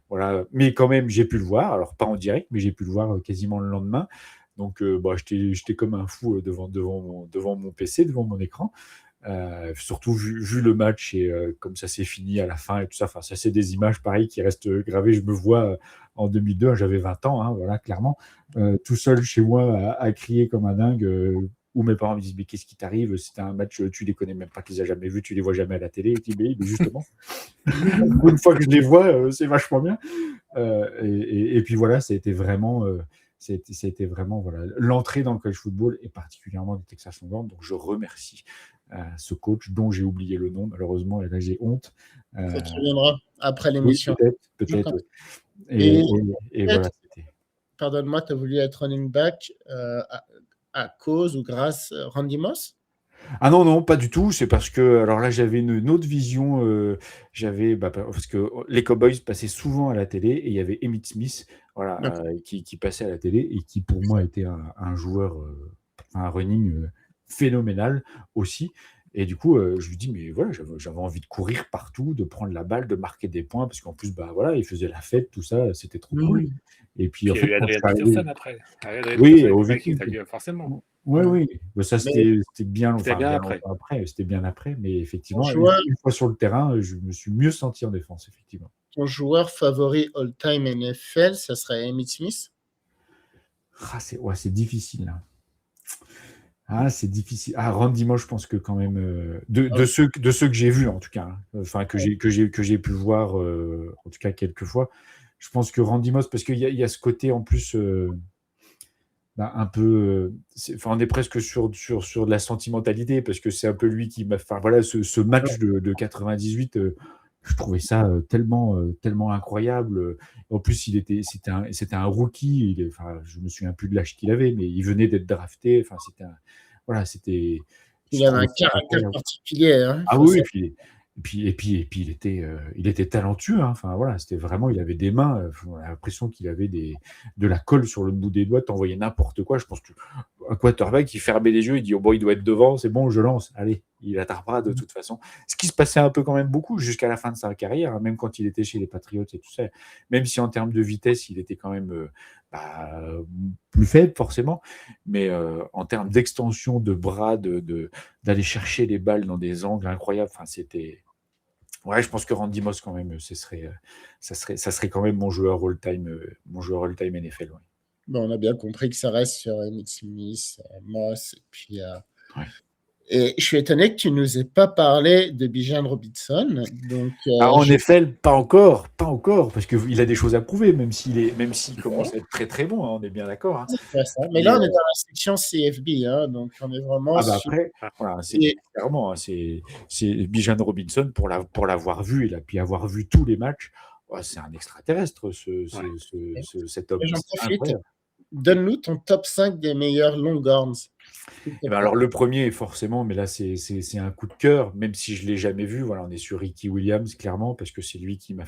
Voilà. Mais quand même, j'ai pu le voir. Alors, pas en direct, mais j'ai pu le voir quasiment le lendemain. Donc, j'étais comme un fou devant mon PC, devant mon écran. Surtout vu le match et comme ça s'est fini à la fin et tout ça. Enfin, ça, c'est des images pareilles qui restent gravées. Je me vois en 2002, j'avais 20 ans, voilà, clairement, tout seul chez moi à crier comme un dingue. Où mes parents me disent, mais qu'est-ce qui t'arrive? C'était un match, tu les connais même pas, tu les as jamais vus, tu les vois jamais à la télé. Et tu dis, mais justement, une fois que je les vois, c'est vachement bien. Et puis voilà, c'était vraiment voilà, l'entrée dans le college football et particulièrement du Texas Longhorns. Donc je remercie ce coach dont j'ai oublié le nom malheureusement, et là j'ai honte. Ça te reviendra après l'émission. Oui, peut-être. Et voilà, pardonne-moi, tu as voulu être running back à cause ou grâce Randy Moss? Ah non, pas du tout. C'est parce que, alors là, j'avais une autre vision. Parce que les Cowboys passaient souvent à la télé et il y avait Emmitt Smith, voilà, qui passait à la télé et qui pour moi était un joueur, un running phénoménal aussi. Et du coup, je lui dis: «Mais voilà, j'avais envie de courir partout, de prendre la balle, de marquer des points», parce qu'en plus, bah, voilà, il faisait la fête, tout ça, c'était trop cool. Mmh. Et puis, en Puis il y a fait, eu quand je Adrian suis arrivé Peterson après. Adrian oui, Peterson avec au les Vikings, Vikings. t'as dû forcément. Oui, Ouais. oui, mais ça, Mais c'était bien C'était bien bien après. longtemps après, c'était bien après, mais ton effectivement, joueur, une fois sur le terrain, je me suis mieux senti en défense, effectivement. ton joueur favori all-time NFL, ça serait Emmitt Smith? Ah, c'est difficile, là. Ah, c'est difficile. Ah, Randy Moss, je pense que quand même, Ah, de ceux que j'ai vus, en tout cas, hein, enfin, ouais. que j'ai pu voir, en tout cas quelques fois, je pense que Randy Moss, parce qu'il y a ce côté en plus, bah, un peu, enfin, on est presque sur de la sentimentalité, parce que c'est un peu lui qui m'a, enfin voilà, ce match de 98, je trouvais ça tellement incroyable. En plus, c'était un rookie, enfin, je me souviens plus de l'âge qu'il avait, mais il venait d'être drafté. Enfin, voilà, je Il avait trouvais un ça caractère incroyable. particulier, hein, Ah faut oui, savoir. et puis il était talentueux, hein. Enfin voilà, c'était vraiment, il avait des mains, on a l'impression qu'il avait de la colle sur le bout des doigts, t'envoyais n'importe quoi. Je pense qu'un quarterback, il fermait les yeux, il dit: «Oh bon, il doit être devant, c'est bon, je lance, allez», il attrapera de toute façon. Ce qui se passait un peu quand même beaucoup jusqu'à la fin de sa carrière, hein, même quand il était chez les Patriots et tout ça. Même si en termes de vitesse, il était quand même, bah, plus faible forcément, mais en termes d'extension de bras, d'aller chercher les balles dans des angles incroyables, enfin c'était, ouais, je pense que Randy Moss quand même, ça serait quand même mon joueur all-time NFL, ouais. Bon, on a bien compris que ça reste sur Emmitt Smith, Moss et puis, Ouais. et je suis étonné que tu nous aies pas parlé de Bijan Robinson. Donc, Ah, en je NFL, pas encore, parce qu'il a des choses à prouver, même s'il commence à être très, très bon, hein, on est bien d'accord, hein. c'est pas ça. Mais Mais là, on est dans la section CFB, hein, donc on est vraiment ah bah, sur après, Ah, voilà, c'est et clairement, hein, c'est Bijan Robinson pour l'avoir vu, et puis avoir vu tous les matchs, ouais, c'est un extraterrestre, ouais. cet homme, j'en c'est profite. incroyable. Donne-nous ton top 5 des meilleurs Longhorns, s'il te Et ben plaît. alors le premier forcément, mais là c'est un coup de cœur, même si je l'ai jamais vu. Voilà, on est sur Ricky Williams clairement, parce que c'est lui Mhm. qui m'a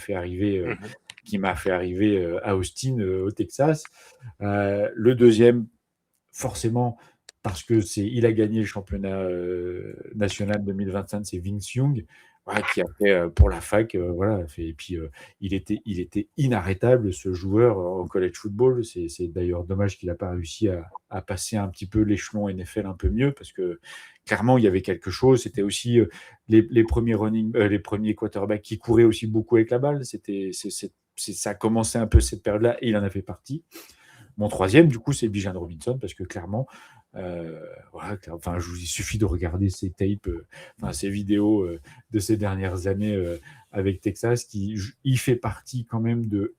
fait arriver à Austin, au Texas. Le deuxième, forcément, parce que il a gagné le championnat national 2025, c'est Vince Young, voilà, qui a fait pour la fac, voilà, et puis il était inarrêtable, ce joueur, en college football. C'est d'ailleurs dommage qu'il n'a pas réussi à passer un petit peu l'échelon NFL un peu mieux, parce que clairement il y avait quelque chose. C'était aussi les premiers les premiers quarterbacks qui couraient aussi beaucoup avec la balle. Ça a commencé un peu cette période-là, et il en a fait partie. Mon troisième, du coup, c'est Bijan Robinson, parce que clairement, voilà, enfin, il suffit de regarder ses tapes, enfin, ses vidéos de ces dernières années avec Texas, il fait partie quand même de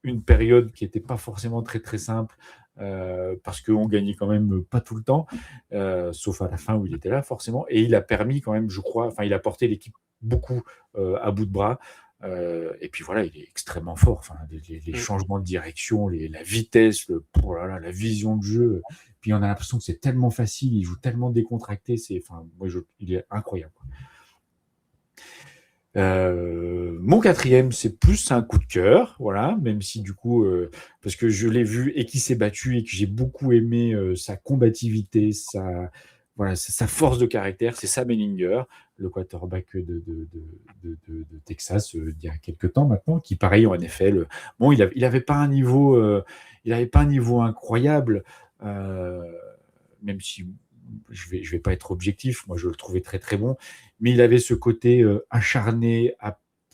une période qui n'était pas forcément très très simple, parce qu'on gagnait quand même pas tout le temps, sauf à la fin où il était là forcément, et il a permis quand même, je crois, enfin, il a porté l'équipe beaucoup à bout de bras. Et puis voilà, il est extrêmement fort. Enfin, les Mm. changements de direction, la vitesse, oh là là, la vision de jeu. Puis on a l'impression que c'est tellement facile, il joue tellement décontracté. Enfin, il est incroyable. Mon quatrième, c'est plus un coup de cœur, voilà, même si du coup, parce que je l'ai vu et qu'il s'est battu et que j'ai beaucoup aimé sa combativité, voilà, sa force de caractère, c'est Sam Ehlinger, le quarterback de Texas il y a quelques temps maintenant, qui pareil en NFL, bon, il avait pas un niveau, incroyable, euh, même si je vais pas être objectif, moi je le trouvais très très bon, mais il avait ce côté acharné,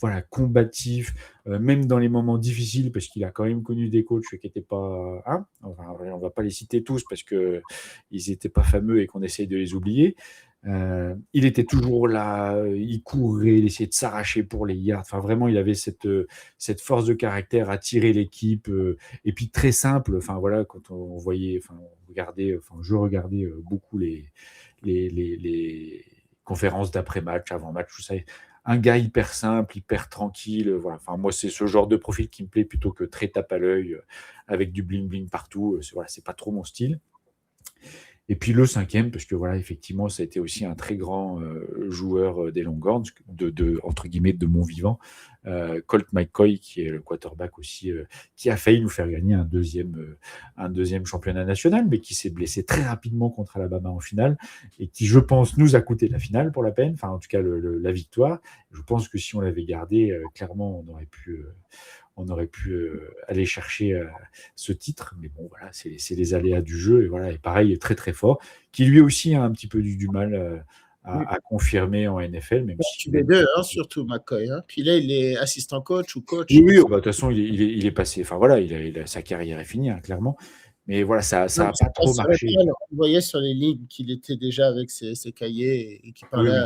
voilà, combatif, même dans les moments difficiles, parce qu'il a quand même connu des coachs qui n'étaient pas, hein, on va pas les citer tous parce que ils n'étaient pas fameux et qu'on essaye de les oublier. Il était toujours là, il courait, il essayait de s'arracher pour les yards. Enfin, vraiment, il avait cette force de caractère à tirer l'équipe. Et puis très simple. Enfin voilà, quand on voyait, enfin, je regardais beaucoup les conférences d'après-match, avant-match, tout ça. Un gars hyper simple, hyper tranquille. Voilà. Enfin, moi, c'est ce genre de profil qui me plaît, plutôt que très tape à l'œil, avec du bling-bling partout. Voilà, c'est pas trop mon style. Et puis le cinquième, parce que voilà, effectivement, ça a été aussi un très grand joueur des Longhorns, entre guillemets, de mon vivant, Colt McCoy, qui est le quarterback aussi, qui a failli nous faire gagner un deuxième championnat national, mais qui s'est blessé très rapidement contre Alabama en finale, et qui, je pense, nous a coûté la finale pour la peine, enfin en tout cas la victoire. Je pense que si on l'avait gardé, clairement, on aurait pu aller chercher ce titre, mais bon, voilà, c'est les aléas du jeu, et voilà, et pareil, est très très fort, qui lui aussi a un petit peu du mal à confirmer en NFL, même si... Les deux, hein, surtout McCoy. Hein. Puis là, il est assistant coach ou coach. Oui, de toute façon, il est passé, enfin voilà, sa carrière est finie, hein, clairement, mais voilà, ça n'a pas trop marché. On voyait sur les lignes qu'il était déjà avec ses cahiers et qu'il parlait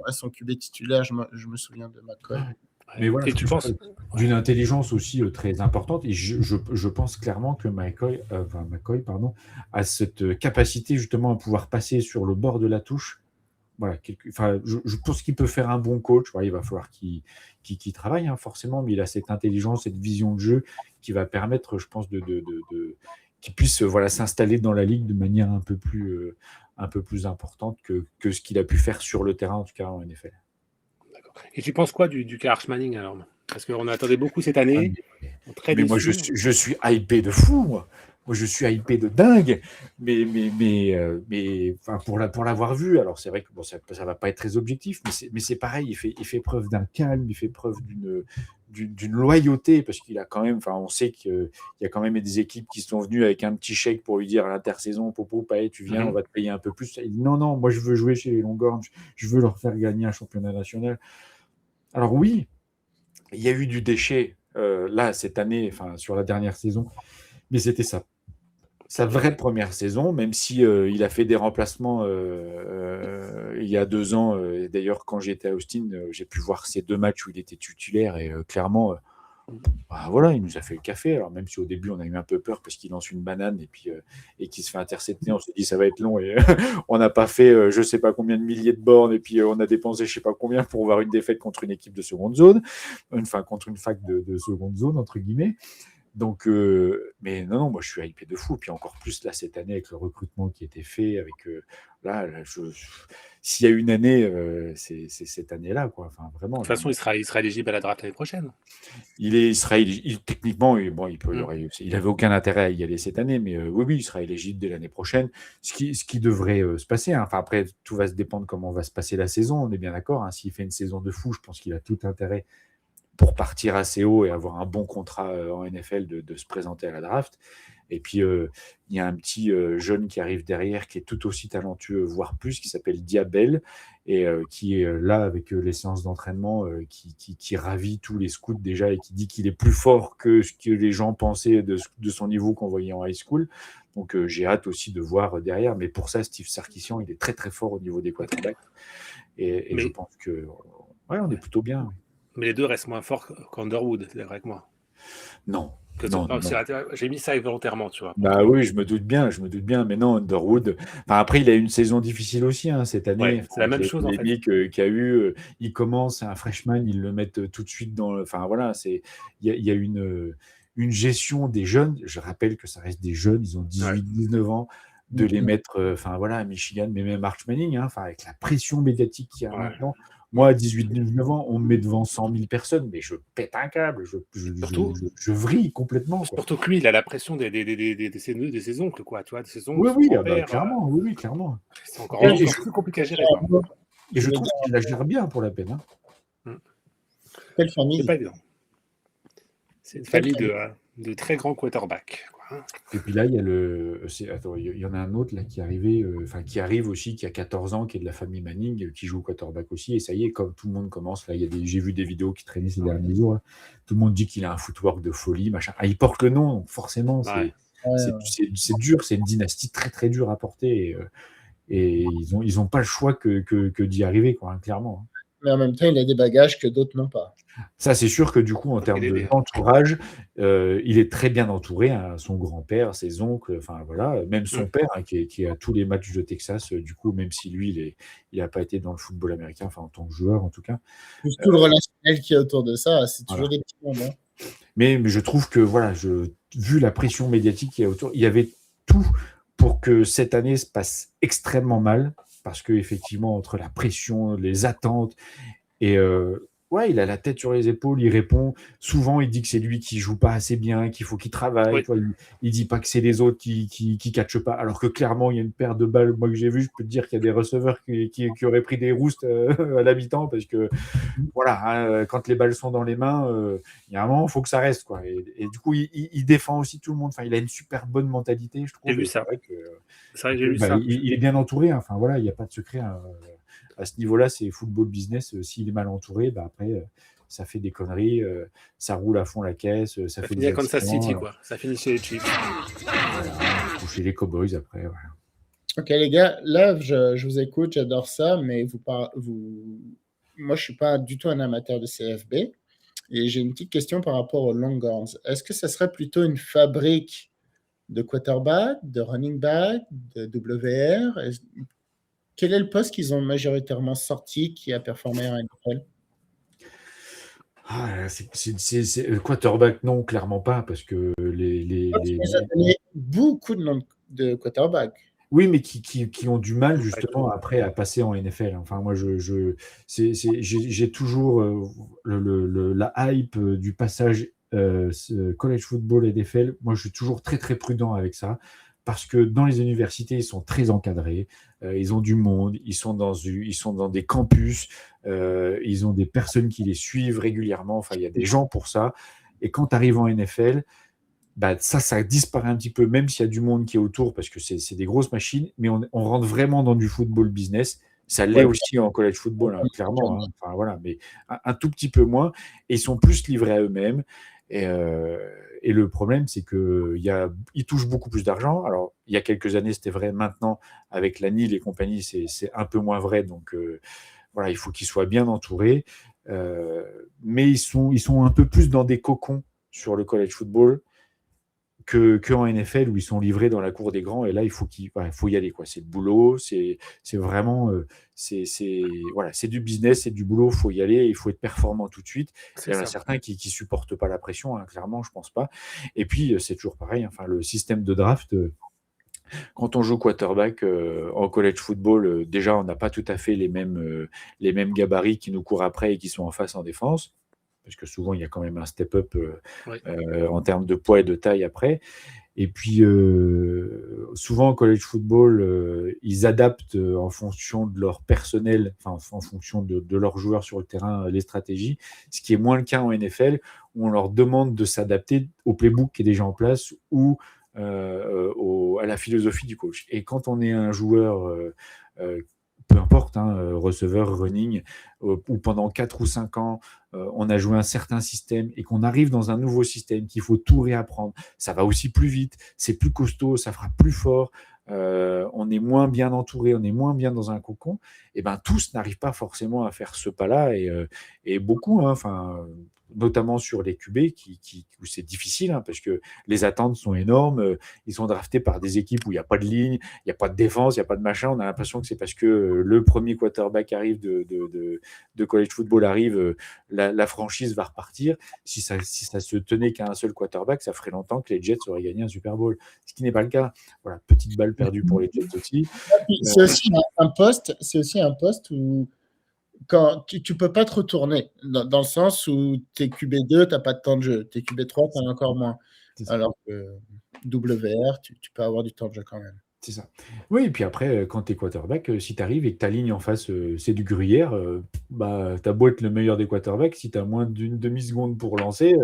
à son QB titulaire, je me souviens de McCoy. Mais voilà, et tu penses d'une intelligence aussi très importante, et je pense clairement que McCoy a cette capacité justement à pouvoir passer sur le bord de la touche. Voilà, je pense qu'il peut faire un bon coach. Voilà, il va falloir qu'il travaille, hein, forcément, mais il a cette intelligence, cette vision de jeu qui va permettre, je pense, qu'il puisse s'installer dans la ligue de manière un peu plus importante que ce qu'il a pu faire sur le terrain, en tout cas en NFL. Et tu penses quoi du cas Arch Manning alors? Parce qu'on attendait beaucoup cette année. Mais moi, je suis hypé de fou, moi. Moi, je suis hypé de dingue, mais enfin, pour l'avoir vu, alors c'est vrai que bon, ça va pas être très objectif, mais c'est pareil, il fait preuve d'un calme, il fait preuve d'une loyauté, parce qu'il a quand même, enfin, on sait qu'il y a quand même des équipes qui sont venues avec un petit chèque pour lui dire à l'intersaison, Popo, tu viens, on va te payer un peu plus. Il dit, non, moi je veux jouer chez les Longhorns, je veux leur faire gagner un championnat national. Alors oui, il y a eu du déchet là cette année, enfin sur la dernière saison, mais c'était sa vraie première saison, même si il a fait des remplacements il y a 2 ans. D'ailleurs, quand j'étais à Austin, j'ai pu voir ces 2 matchs où il était titulaire, et clairement, voilà, il nous a fait le café. Alors même si au début on a eu un peu peur parce qu'il lance une banane et qu'il se fait intercepter, on s'est dit ça va être long, et on n'a pas fait je sais pas combien de milliers de bornes, et puis on a dépensé je sais pas combien pour voir une défaite contre une équipe de seconde zone, enfin contre une fac de seconde zone entre guillemets. Donc, mais non, moi je suis hypé de fou. Puis encore plus là cette année avec le recrutement qui a été fait, avec s'il y a une année, c'est cette année-là, quoi. Enfin vraiment. De toute façon, il sera éligible à la draft l'année prochaine. Il sera éligible techniquement. Bon, il avait aucun intérêt à y aller cette année, mais oui, il sera éligible dès l'année prochaine. Ce qui devrait se passer. Hein. Enfin après, tout va se dépendre comment va se passer la saison. On est bien d'accord. Hein. S'il fait une saison de fou, je pense qu'il a tout intérêt pour partir assez haut et avoir un bon contrat en NFL de se présenter à la draft. Et puis, il y a un petit jeune qui arrive derrière, qui est tout aussi talentueux, voire plus, qui s'appelle Diabel, et qui est là avec les séances d'entraînement, qui ravit tous les scouts déjà, et qui dit qu'il est plus fort que ce que les gens pensaient de son niveau qu'on voyait en high school. Donc, j'ai hâte aussi de voir derrière. Mais pour ça, Steve Sarkisian, il est très, très fort au niveau des quarterbacks. Et je pense que on est plutôt bien. Mais les deux restent moins forts qu'Underwood, c'est vrai que moi. Non. J'ai mis ça volontairement, tu vois. Bah oui, je me doute bien, mais non, Underwood. Enfin, après, il a eu une saison difficile aussi cette année. Ouais, c'est la même chose en fait. Qu'il y a eu, il commence un freshman, ils le mettent tout de suite dans. Enfin voilà, il y a une gestion des jeunes. Je rappelle que ça reste des jeunes, ils ont 18-19 ans. De les mettre, à Michigan, mais même Arch Manning, avec la pression médiatique qu'il y a maintenant. Moi, à 18-19 ans, on me met devant 100 000 personnes, mais je pète un câble, je vrille complètement. Surtout que lui, il a la pression de ses oncles, quoi. Tu vois, de ses oncles, clairement, oui, clairement. C'est encore plus compliqué à gérer. Et je trouve qu'il la gère bien pour la peine. Quelle famille? C'est pas évident. C'est une famille de très grands quarterbacks. Et puis là, il y en a un autre là qui arrive aussi, qui a 14 ans, qui est de la famille Manning, qui joue au quarterback aussi. Et ça y est, comme tout le monde commence, là, j'ai vu des vidéos qui traînaient ces derniers jours. Là. Tout le monde dit qu'il a un footwork de folie, machin. Il porte le nom, donc forcément, c'est dur, c'est une dynastie très très dure à porter. Et ils ont pas le choix que d'y arriver, quoi, clairement. Mais en même temps, il a des bagages que d'autres n'ont pas. Ça, c'est sûr que du coup, en termes d'entourage, il est très bien entouré. Son grand-père, ses oncles, même son père, qui est à tous les matchs de Texas, du coup, même si lui, il n'a pas été dans le football américain, en tant que joueur, en tout cas. Tout le relationnel qui est autour de ça, c'est toujours des petits mondes. Mais je trouve que, vu la pression médiatique qu'il y a autour, il y avait tout pour que cette année se passe extrêmement mal, parce qu'effectivement, entre la pression, les attentes, et Ouais, il a la tête sur les épaules, il répond. Souvent, il dit que c'est lui qui joue pas assez bien, qu'il faut qu'il travaille. Oui. Tu vois, il dit pas que c'est les autres qui catchent pas. Alors que clairement, il y a une paire de balles, moi que j'ai vu, je peux te dire qu'il y a des receveurs qui auraient pris des roustes à l'habitant parce que voilà, hein, quand les balles sont dans les mains, il y a un moment, il faut que ça reste, quoi. Et du coup, il défend aussi tout le monde. Enfin, il a une super bonne mentalité, je trouve. J'ai vu Et ça. c'est vrai que, C'est vrai que j'ai vu bah, ça. il est bien entouré. Hein. Enfin, voilà, il n'y a pas de secret. Hein. À ce niveau-là, c'est football business. S'il est mal entouré, bah, après, ça fait des conneries. Ça roule à fond la caisse. Ça Ça fait finit des à Kansas accidents. City, quoi. Ça finit chez les Chiefs. Ou chez les Cowboys, après. Voilà. Ok, les gars, là, je vous écoute, j'adore ça, mais moi, je suis pas du tout un amateur de CFB. Et j'ai une petite question par rapport aux Longhorns. Est-ce que ça serait plutôt une fabrique de quarterback, de running back, de WR? Quel est le poste qu'ils ont majoritairement sorti qui a performé en NFL? Quarterback, non, clairement pas, parce que les, Tu nous as donné beaucoup de noms de quarterback. Oui, mais qui ont du mal justement après à passer en NFL. Enfin, moi, j'ai toujours la hype du passage college football et NFL. Moi, je suis toujours très très prudent avec ça parce que dans les universités, ils sont très encadrés. Ils ont du monde, ils sont dans des campus, ils ont des personnes qui les suivent régulièrement. Enfin, il y a des gens pour ça. Et quand tu arrives en NFL, bah, ça disparaît un petit peu, même s'il y a du monde qui est autour, parce que c'est des grosses machines, mais on rentre vraiment dans du football business. Ça l'est aussi en college football, hein, clairement. Hein. Enfin, voilà, mais un tout petit peu moins. Et ils sont plus livrés à eux-mêmes. Et le problème, c'est qu'ils touchent beaucoup plus d'argent. Alors, il y a quelques années, c'était vrai. Maintenant, avec la NIL et compagnie, c'est un peu moins vrai. Donc, voilà, il faut qu'ils soient bien entourés. Mais ils sont un peu plus dans des cocons sur le college football qu'en NFL où ils sont livrés dans la cour des grands et là il faut y aller, quoi. C'est le boulot, c'est vraiment voilà, c'est du business, c'est du boulot, il faut y aller, il faut être performant tout de suite. Il y en a certains qui supportent pas la pression, hein, clairement, je pense pas. Et puis c'est toujours pareil, enfin le système de draft, quand on joue quarterback en college football, déjà on n'a pas tout à fait les mêmes gabarits qui nous courent après et qui sont en face en défense, parce que souvent il y a quand même un step-up en termes de poids et de taille après. Et puis souvent en college football, ils adaptent en fonction de leur personnel, enfin en fonction de leurs joueurs sur le terrain, les stratégies, ce qui est moins le cas en NFL, où on leur demande de s'adapter au playbook qui est déjà en place ou à la philosophie du coach. Et quand on est un joueur peu importe, hein, receveur, running, où pendant 4 ou 5 ans, on a joué un certain système et qu'on arrive dans un nouveau système, qu'il faut tout réapprendre, ça va aussi plus vite, c'est plus costaud, ça fera plus fort, on est moins bien entouré, on est moins bien dans un cocon, et ben tous n'arrivent pas forcément à faire ce pas-là, et beaucoup, hein, notamment sur les QB, où c'est difficile, hein, parce que les attentes sont énormes. Ils sont draftés par des équipes où il n'y a pas de ligne, il n'y a pas de défense, il n'y a pas de machin. On a l'impression que c'est parce que le premier quarterback arrive de college football arrive, la franchise va repartir. Si ça se tenait qu'à un seul quarterback, ça ferait longtemps que les Jets auraient gagné un Super Bowl. Ce qui n'est pas le cas. Voilà, petite balle perdue pour les Jets aussi. C'est aussi un poste où quand tu peux pas te retourner, dans le sens où tu es QB2, tu n'as pas de temps de jeu. Tu es QB3, tu en as encore moins. Alors que WR, tu peux avoir du temps de jeu quand même. C'est ça. Oui, et puis après, quand tu es quarterback, si tu arrives et que ta ligne en face, c'est du gruyère, bah, tu as beau être le meilleur des quarterbacks, si tu as moins d'une demi-seconde pour lancer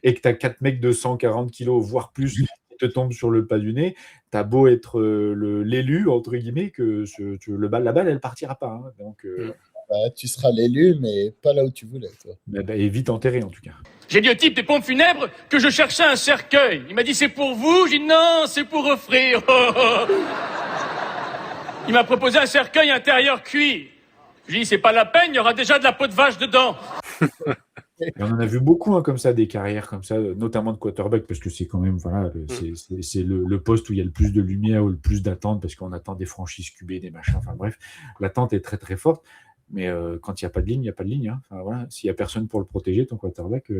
et que tu as 4 mecs de 140 kilos, voire plus, qui te tombent sur le pas du nez, tu as beau être l'élu, entre guillemets, que la balle, elle partira pas. Hein. Donc, tu seras l'élu, mais pas là où tu voulais. Toi. Et vite enterré, en tout cas. J'ai dit au type des pompes funèbres que je cherchais un cercueil. Il m'a dit c'est pour vous. J'ai dit non, c'est pour offrir. Il m'a proposé un cercueil intérieur cuit. J'ai dit c'est pas la peine, il y aura déjà de la peau de vache dedans. Et on en a vu beaucoup, hein, comme ça, des carrières comme ça, notamment de quarterback, parce que c'est quand même, voilà, c'est le poste où il y a le plus de lumière ou le plus d'attente, parce qu'on attend des franchises QB, des machins, enfin bref, l'attente est très très forte. Mais quand il n'y a pas de ligne, il n'y a pas de ligne. Hein. Enfin, voilà. S'il n'y a personne pour le protéger, ton quarterback.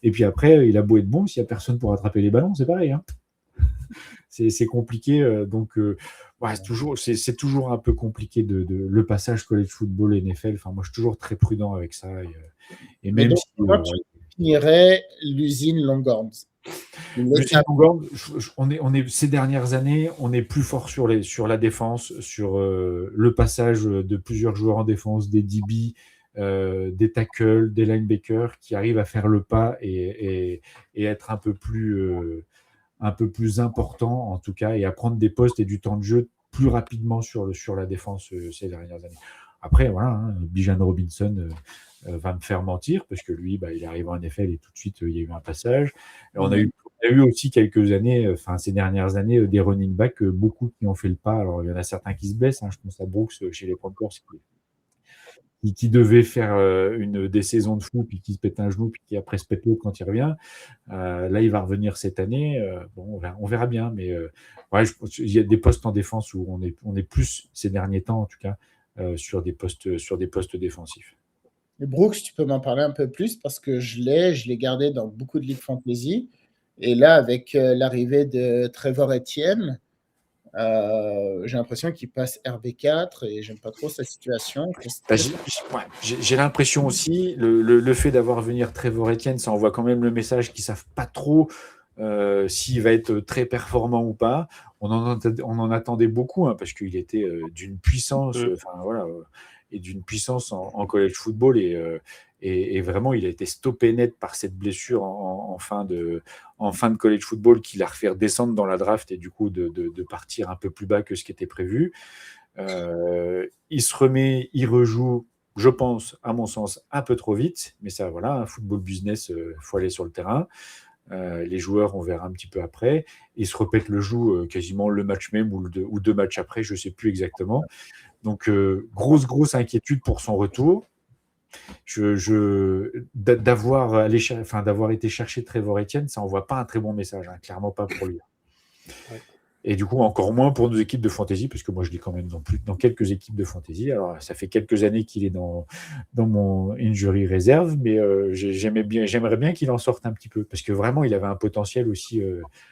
Et puis après, il a beau être bon, s'il n'y a personne pour attraper les ballons, c'est pareil. Hein. C'est compliqué. C'est toujours un peu compliqué le passage college football et NFL. Enfin, moi, je suis toujours très prudent avec ça. Et Mais même donc, si. comment tu finirais l'usine Longhorns? Lucien Longhorn, ces dernières années, on est plus fort sur la défense, sur le passage de plusieurs joueurs en défense, des DB, des tackles, des linebackers qui arrivent à faire le pas et être un peu plus important en tout cas, et à prendre des postes et du temps de jeu plus rapidement sur la défense ces dernières années. Après, voilà, Bijan Robinson va me faire mentir parce que lui, il est arrivé en NFL et tout de suite, il y a eu un passage. Et on a eu aussi quelques années, ces dernières années, des running backs, beaucoup qui ont fait le pas. Alors, il y en a certains qui se blessent. Je pense à Brooks chez les Broncos qui devait faire des saisons de fou, puis qui se pète un genou, puis qui après se pète l'autre quand il revient. Là, il va revenir cette année. On verra bien. Mais il y a des postes en défense où on est plus, ces derniers temps en tout cas, sur des postes défensifs. Et Brooks, tu peux m'en parler un peu plus parce que je l'ai gardé dans beaucoup de ligues fantasy. Et là, avec l'arrivée de Trevor Etienne, j'ai l'impression qu'il passe RB4 et j'aime pas trop sa situation. J'ai l'impression aussi, le fait d'avoir venir Trevor Etienne, ça envoie quand même le message qu'ils savent pas trop s'il va être très performant ou pas. On en attendait beaucoup parce qu'il était d'une puissance, et d'une puissance en college football et vraiment il a été stoppé net par cette blessure en fin de college football qui l'a refait descendre dans la draft et du coup de partir un peu plus bas que ce qui était prévu. Il se remet, il rejoue, je pense, à mon sens, un peu trop vite, mais ça, voilà, un football business, faut aller sur le terrain. Les joueurs, on verra un petit peu après. Il se répète le joue quasiment le match même ou deux matchs après, je ne sais plus exactement. Donc, grosse inquiétude pour son retour. D'avoir été chercher Trevor Etienne, ça n'envoie pas un très bon message, clairement pas pour lui. Ouais. Et du coup, encore moins pour nos équipes de fantasy, parce que moi, je l'ai quand même dans quelques équipes de fantasy. Alors, ça fait quelques années qu'il est dans mon injury reserve, mais j'aimerais bien qu'il en sorte un petit peu, parce que vraiment, il avait un potentiel aussi.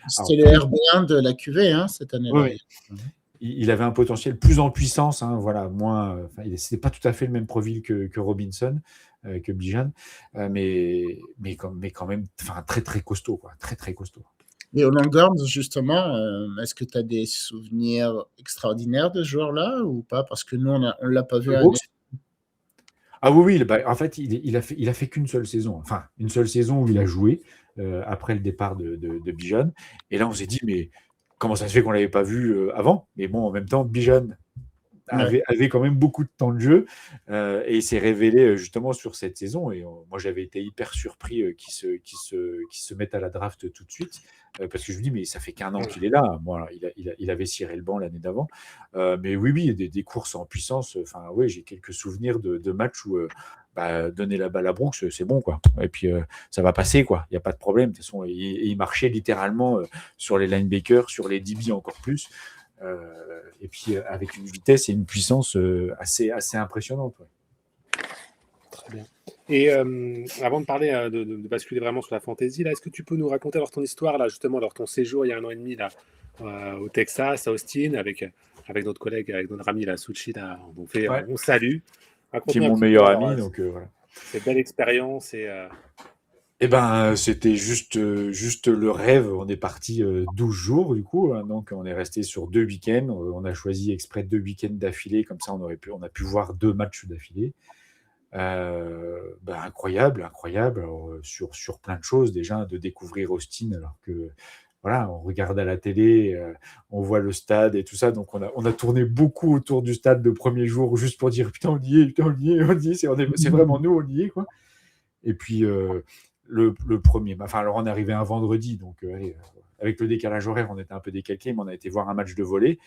C'était le RB1 de la QV cette année-là. Oui. Il avait un potentiel plus en puissance, moins. C'était pas tout à fait le même profil que Robinson, que Bijan, mais quand même, très très costaud, très très costaud. Et aux Longhorns, justement, est-ce que tu as des souvenirs extraordinaires de ce joueur-là ou pas? Parce que nous, on ne l'a pas vu. Ah oui, en fait, il a fait qu'une seule saison. Enfin, une seule saison où il a joué après le départ de Bijan. Et là, on s'est dit, mais comment ça se fait qu'on ne l'avait pas vu avant? Mais bon, en même temps, Bijan avait quand même beaucoup de temps de jeu et il s'est révélé justement sur cette saison. Et moi, j'avais été hyper surpris qu'il se mette à la draft tout de suite parce que je me dis, mais ça fait qu'un an qu'il est là. Bon, il avait ciré le banc l'année d'avant. Mais oui, des courses en puissance. J'ai quelques souvenirs de matchs où donner la balle à Brooks, c'est bon, quoi. Et puis, ça va passer, quoi. Il n'y a pas de problème. De toute façon, il marchait littéralement sur les linebackers, sur les DB encore plus. Et puis avec une vitesse et une puissance assez impressionnante. Très bien. Et avant de parler de basculer vraiment sur la fantasy, là, est-ce que tu peux nous raconter alors ton histoire là, justement, alors ton séjour il y a 1 an et demi là, au Texas, à Austin, avec notre collègue, avec notre ami là, Suchi, là, on salue. Qui est mon meilleur ami, donc voilà. C'est belle expérience et. C'était juste le rêve. On est parti 12 jours, du coup. Donc, on est resté sur 2 week-ends. On a choisi exprès 2 week-ends d'affilée. Comme ça, on a pu voir 2 matchs d'affilée. Incroyable. Alors, sur plein de choses, déjà, de découvrir Austin, alors que, voilà, on regarde à la télé, on voit le stade et tout ça. Donc, on a tourné beaucoup autour du stade le premier jour, juste pour dire, putain, on y est, c'est vraiment nous, on y est, quoi. Et puis, le premier, alors on est arrivé un vendredi, donc avec le décalage horaire, on était un peu décalqué, mais on a été voir un match de volley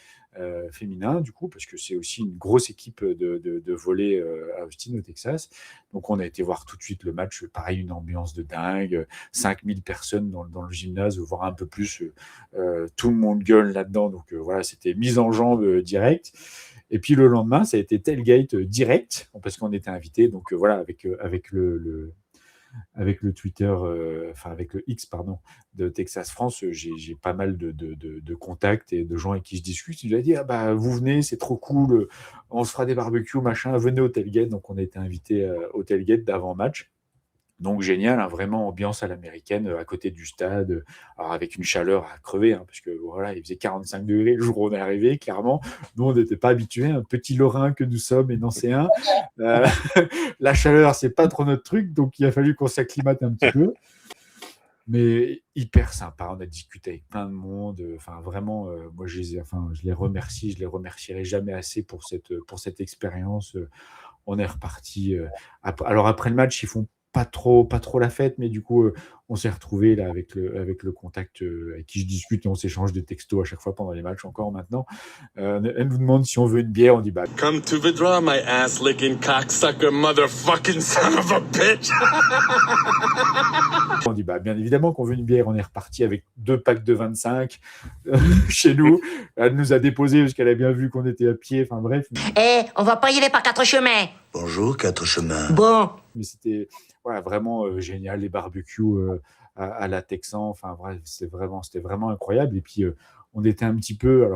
féminin, du coup, parce que c'est aussi une grosse équipe de volley à Austin, au Texas. Donc on a été voir tout de suite le match, pareil, une ambiance de dingue, 5000 personnes dans le gymnase, voire un peu plus, tout le monde gueule là-dedans, donc voilà, c'était mise en jambe direct. Et puis le lendemain, ça a été tailgate direct, parce qu'on était invité, donc voilà, avec avec le Twitter, avec le X, pardon, de Texas France, j'ai pas mal de contacts et de gens avec qui je discute. Ils m'ont dit, ah bah, vous venez, c'est trop cool, on se fera des barbecues, machin, venez au tailgate. Donc, on a été invités au tailgate d'avant-match. Donc génial, hein, vraiment ambiance à l'américaine, à côté du stade, alors avec une chaleur à crever, hein, parce que voilà, il faisait 45 degrés le jour où on est arrivé, clairement. Nous, on n'était pas habitués, un petit Lorrain que nous sommes et nancéens. La chaleur, c'est pas trop notre truc, donc il a fallu qu'on s'acclimate un petit peu. Mais hyper sympa, on a discuté avec plein de monde. Enfin, vraiment, moi, je les remercie, je les remercierai jamais assez pour cette expérience. On est reparti. Alors après le match, ils font pas trop la fête, mais du coup, on s'est retrouvés là avec le contact avec qui je discute et on s'échange des textos à chaque fois pendant les matchs encore maintenant. Elle nous demande si on veut une bière, on dit bah. Come to the draw, my ass licking cocksucker motherfucking son of a bitch. On dit bah bien évidemment qu'on veut une bière. On est reparti avec 2 packs de 25 chez nous. Elle nous a déposé parce qu'elle a bien vu qu'on était à pied. Enfin bref. On va pas y aller par 4 chemins. Bonjour, 4 chemins. Bon. Mais c'était vraiment génial, les barbecues à la Texan. Enfin bref, c'était vraiment incroyable. Et puis on était un petit peu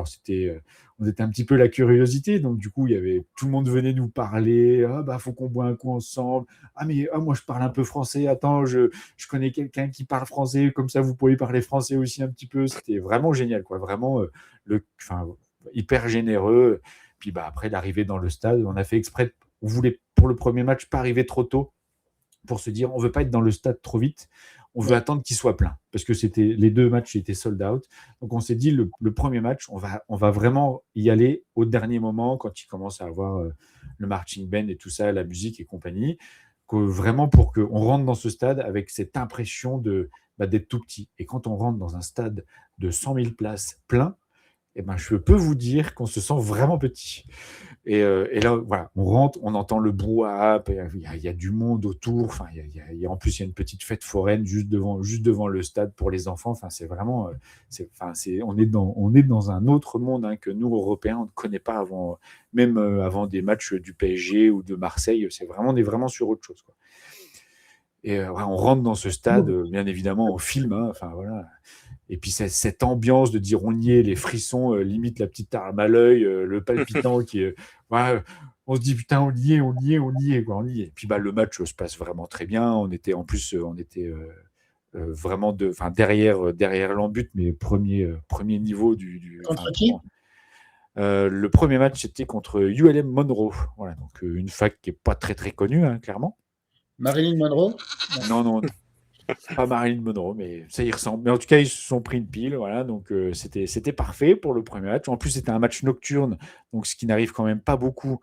la curiosité. Donc du coup, il y avait tout le monde venait nous parler. Ah bah faut qu'on boive un coup ensemble. Ah mais moi je parle un peu français. Attends, je connais quelqu'un qui parle français. Comme ça, vous pouvez parler français aussi un petit peu. C'était vraiment génial, quoi. Vraiment hyper généreux. Puis bah après l'arrivée dans le stade, on a fait exprès. On voulait pour le premier match pas arriver trop tôt pour se dire on veut pas être dans le stade trop vite. On veut attendre qu'il soit plein parce que les 2 matchs étaient sold out. Donc on s'est dit le premier match, on va vraiment y aller au dernier moment quand il commence à avoir le marching band et tout ça, la musique et compagnie, vraiment pour qu'on rentre dans ce stade avec cette impression d'être tout petit. Et quand on rentre dans un stade de 100 000 places plein, eh ben, je peux vous dire qu'on se sent vraiment petit. Et là, voilà, on rentre, on entend le brouhaha, il y a du monde autour. Enfin, en plus, il y a une petite fête foraine juste devant le stade pour les enfants. Enfin, c'est vraiment, on est dans un autre monde, hein, que nous, Européens, on ne connaît pas avant, même avant des matchs du PSG ou de Marseille. On est vraiment sur autre chose, quoi. Et on rentre dans ce stade, bien évidemment, on filme, hein, enfin voilà. Et puis cette ambiance de dire on y est, les frissons, limite la petite arme à l'œil, le palpitant qui est. On se dit putain, on y est, quoi, on y est. Et puis le match se passe vraiment très bien. On était vraiment derrière l'embut, mais premier niveau du. Contre qui le premier match, c'était contre ULM Monroe. Voilà, donc une fac qui n'est pas très très connue, hein, clairement. Marilyn Monroe? Non. Pas Marilyn Monroe, mais ça y ressemble. Mais en tout cas, ils se sont pris une pile, voilà. Donc c'était parfait pour le premier match. En plus, c'était un match nocturne, donc ce qui n'arrive quand même pas beaucoup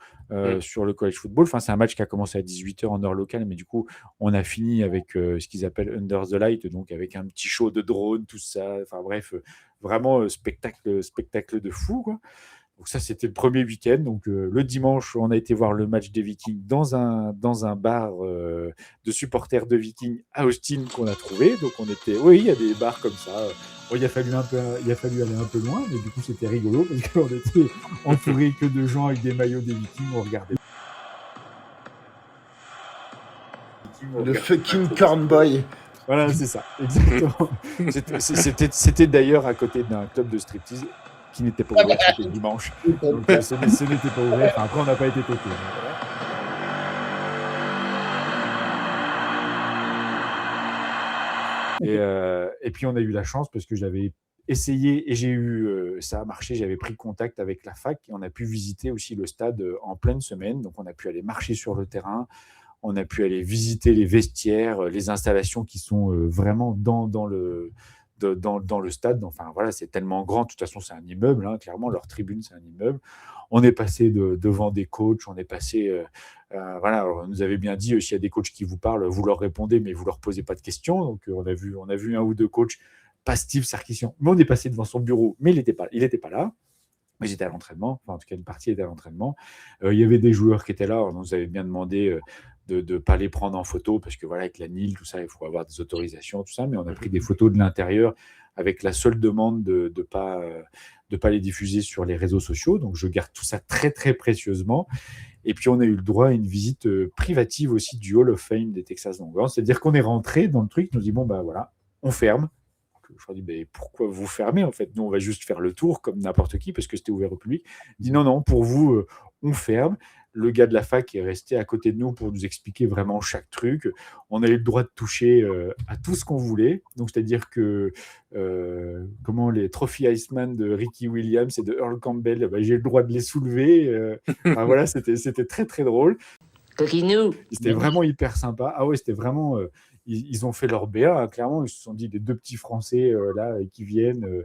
sur le college football. Enfin, c'est un match qui a commencé à 18h en heure locale, mais du coup, on a fini avec ce qu'ils appellent Under the Light, donc avec un petit show de drone, tout ça. Enfin bref, vraiment spectacle de fou, quoi. Donc ça, c'était le premier week-end. Donc le dimanche, on a été voir le match des Vikings dans un bar de supporters de Vikings à Austin qu'on a trouvé. Donc il y a des bars comme ça. Il a fallu aller un peu loin, mais du coup c'était rigolo parce qu'on était entouré que de gens avec des maillots des Vikings. On regardait. Le fucking cornboy. Voilà, c'est ça, exactement. C'était d'ailleurs à côté d'un club de striptease qui n'était pas ouvert, c'était dimanche. Donc ce n'était pas ouvert. Enfin, après, on n'a pas été toqués. Et puis, on a eu la chance parce que j'avais essayé et ça a marché. J'avais pris contact avec la fac et on a pu visiter aussi le stade en pleine semaine. Donc, on a pu aller marcher sur le terrain. On a pu aller visiter les vestiaires, les installations qui sont vraiment dans le stade. Enfin voilà, c'est tellement grand. De toute façon, c'est un immeuble, hein, clairement. Leur tribune, c'est un immeuble. On est passé devant des coachs. On est passé. Voilà, alors, on nous avait bien dit s'il y a des coachs qui vous parlent, vous leur répondez, mais vous leur posez pas de questions. Donc on a vu un ou deux coachs, pas Steve Sarkisian, mais on est passé devant son bureau, mais il n'était pas là. Mais j'étais à l'entraînement. Enfin, en tout cas, une partie était à l'entraînement. Il y avait des joueurs qui étaient là. On nous avait bien demandé de ne pas les prendre en photo parce que voilà, avec la NIL, tout ça, il faut avoir des autorisations, tout ça. Mais on a pris des photos de l'intérieur avec la seule demande de pas les diffuser sur les réseaux sociaux. Donc, je garde tout ça très, très précieusement. Et puis, on a eu le droit à une visite privative aussi du Hall of Fame des Texas Longhorns. C'est-à-dire qu'on est rentré dans le truc, on nous dit, bon, bah voilà, on ferme. Je leur dis, mais pourquoi vous fermez en fait? Nous, on va juste faire le tour comme n'importe qui parce que c'était ouvert au public. Il dit, non, non, pour vous, on ferme. Le gars de la fac est resté à côté de nous pour nous expliquer vraiment chaque truc. On a eu le droit de toucher à tout ce qu'on voulait. Donc, c'est-à-dire que les Trophy Iceman de Ricky Williams et de Earl Campbell, bah, j'ai le droit de les soulever. Enfin, voilà, c'était très, très drôle. C'était vraiment hyper sympa. Ah ouais, c'était vraiment... ils ont fait leur BA, hein, clairement. Ils se sont dit, des deux petits Français là qui viennent...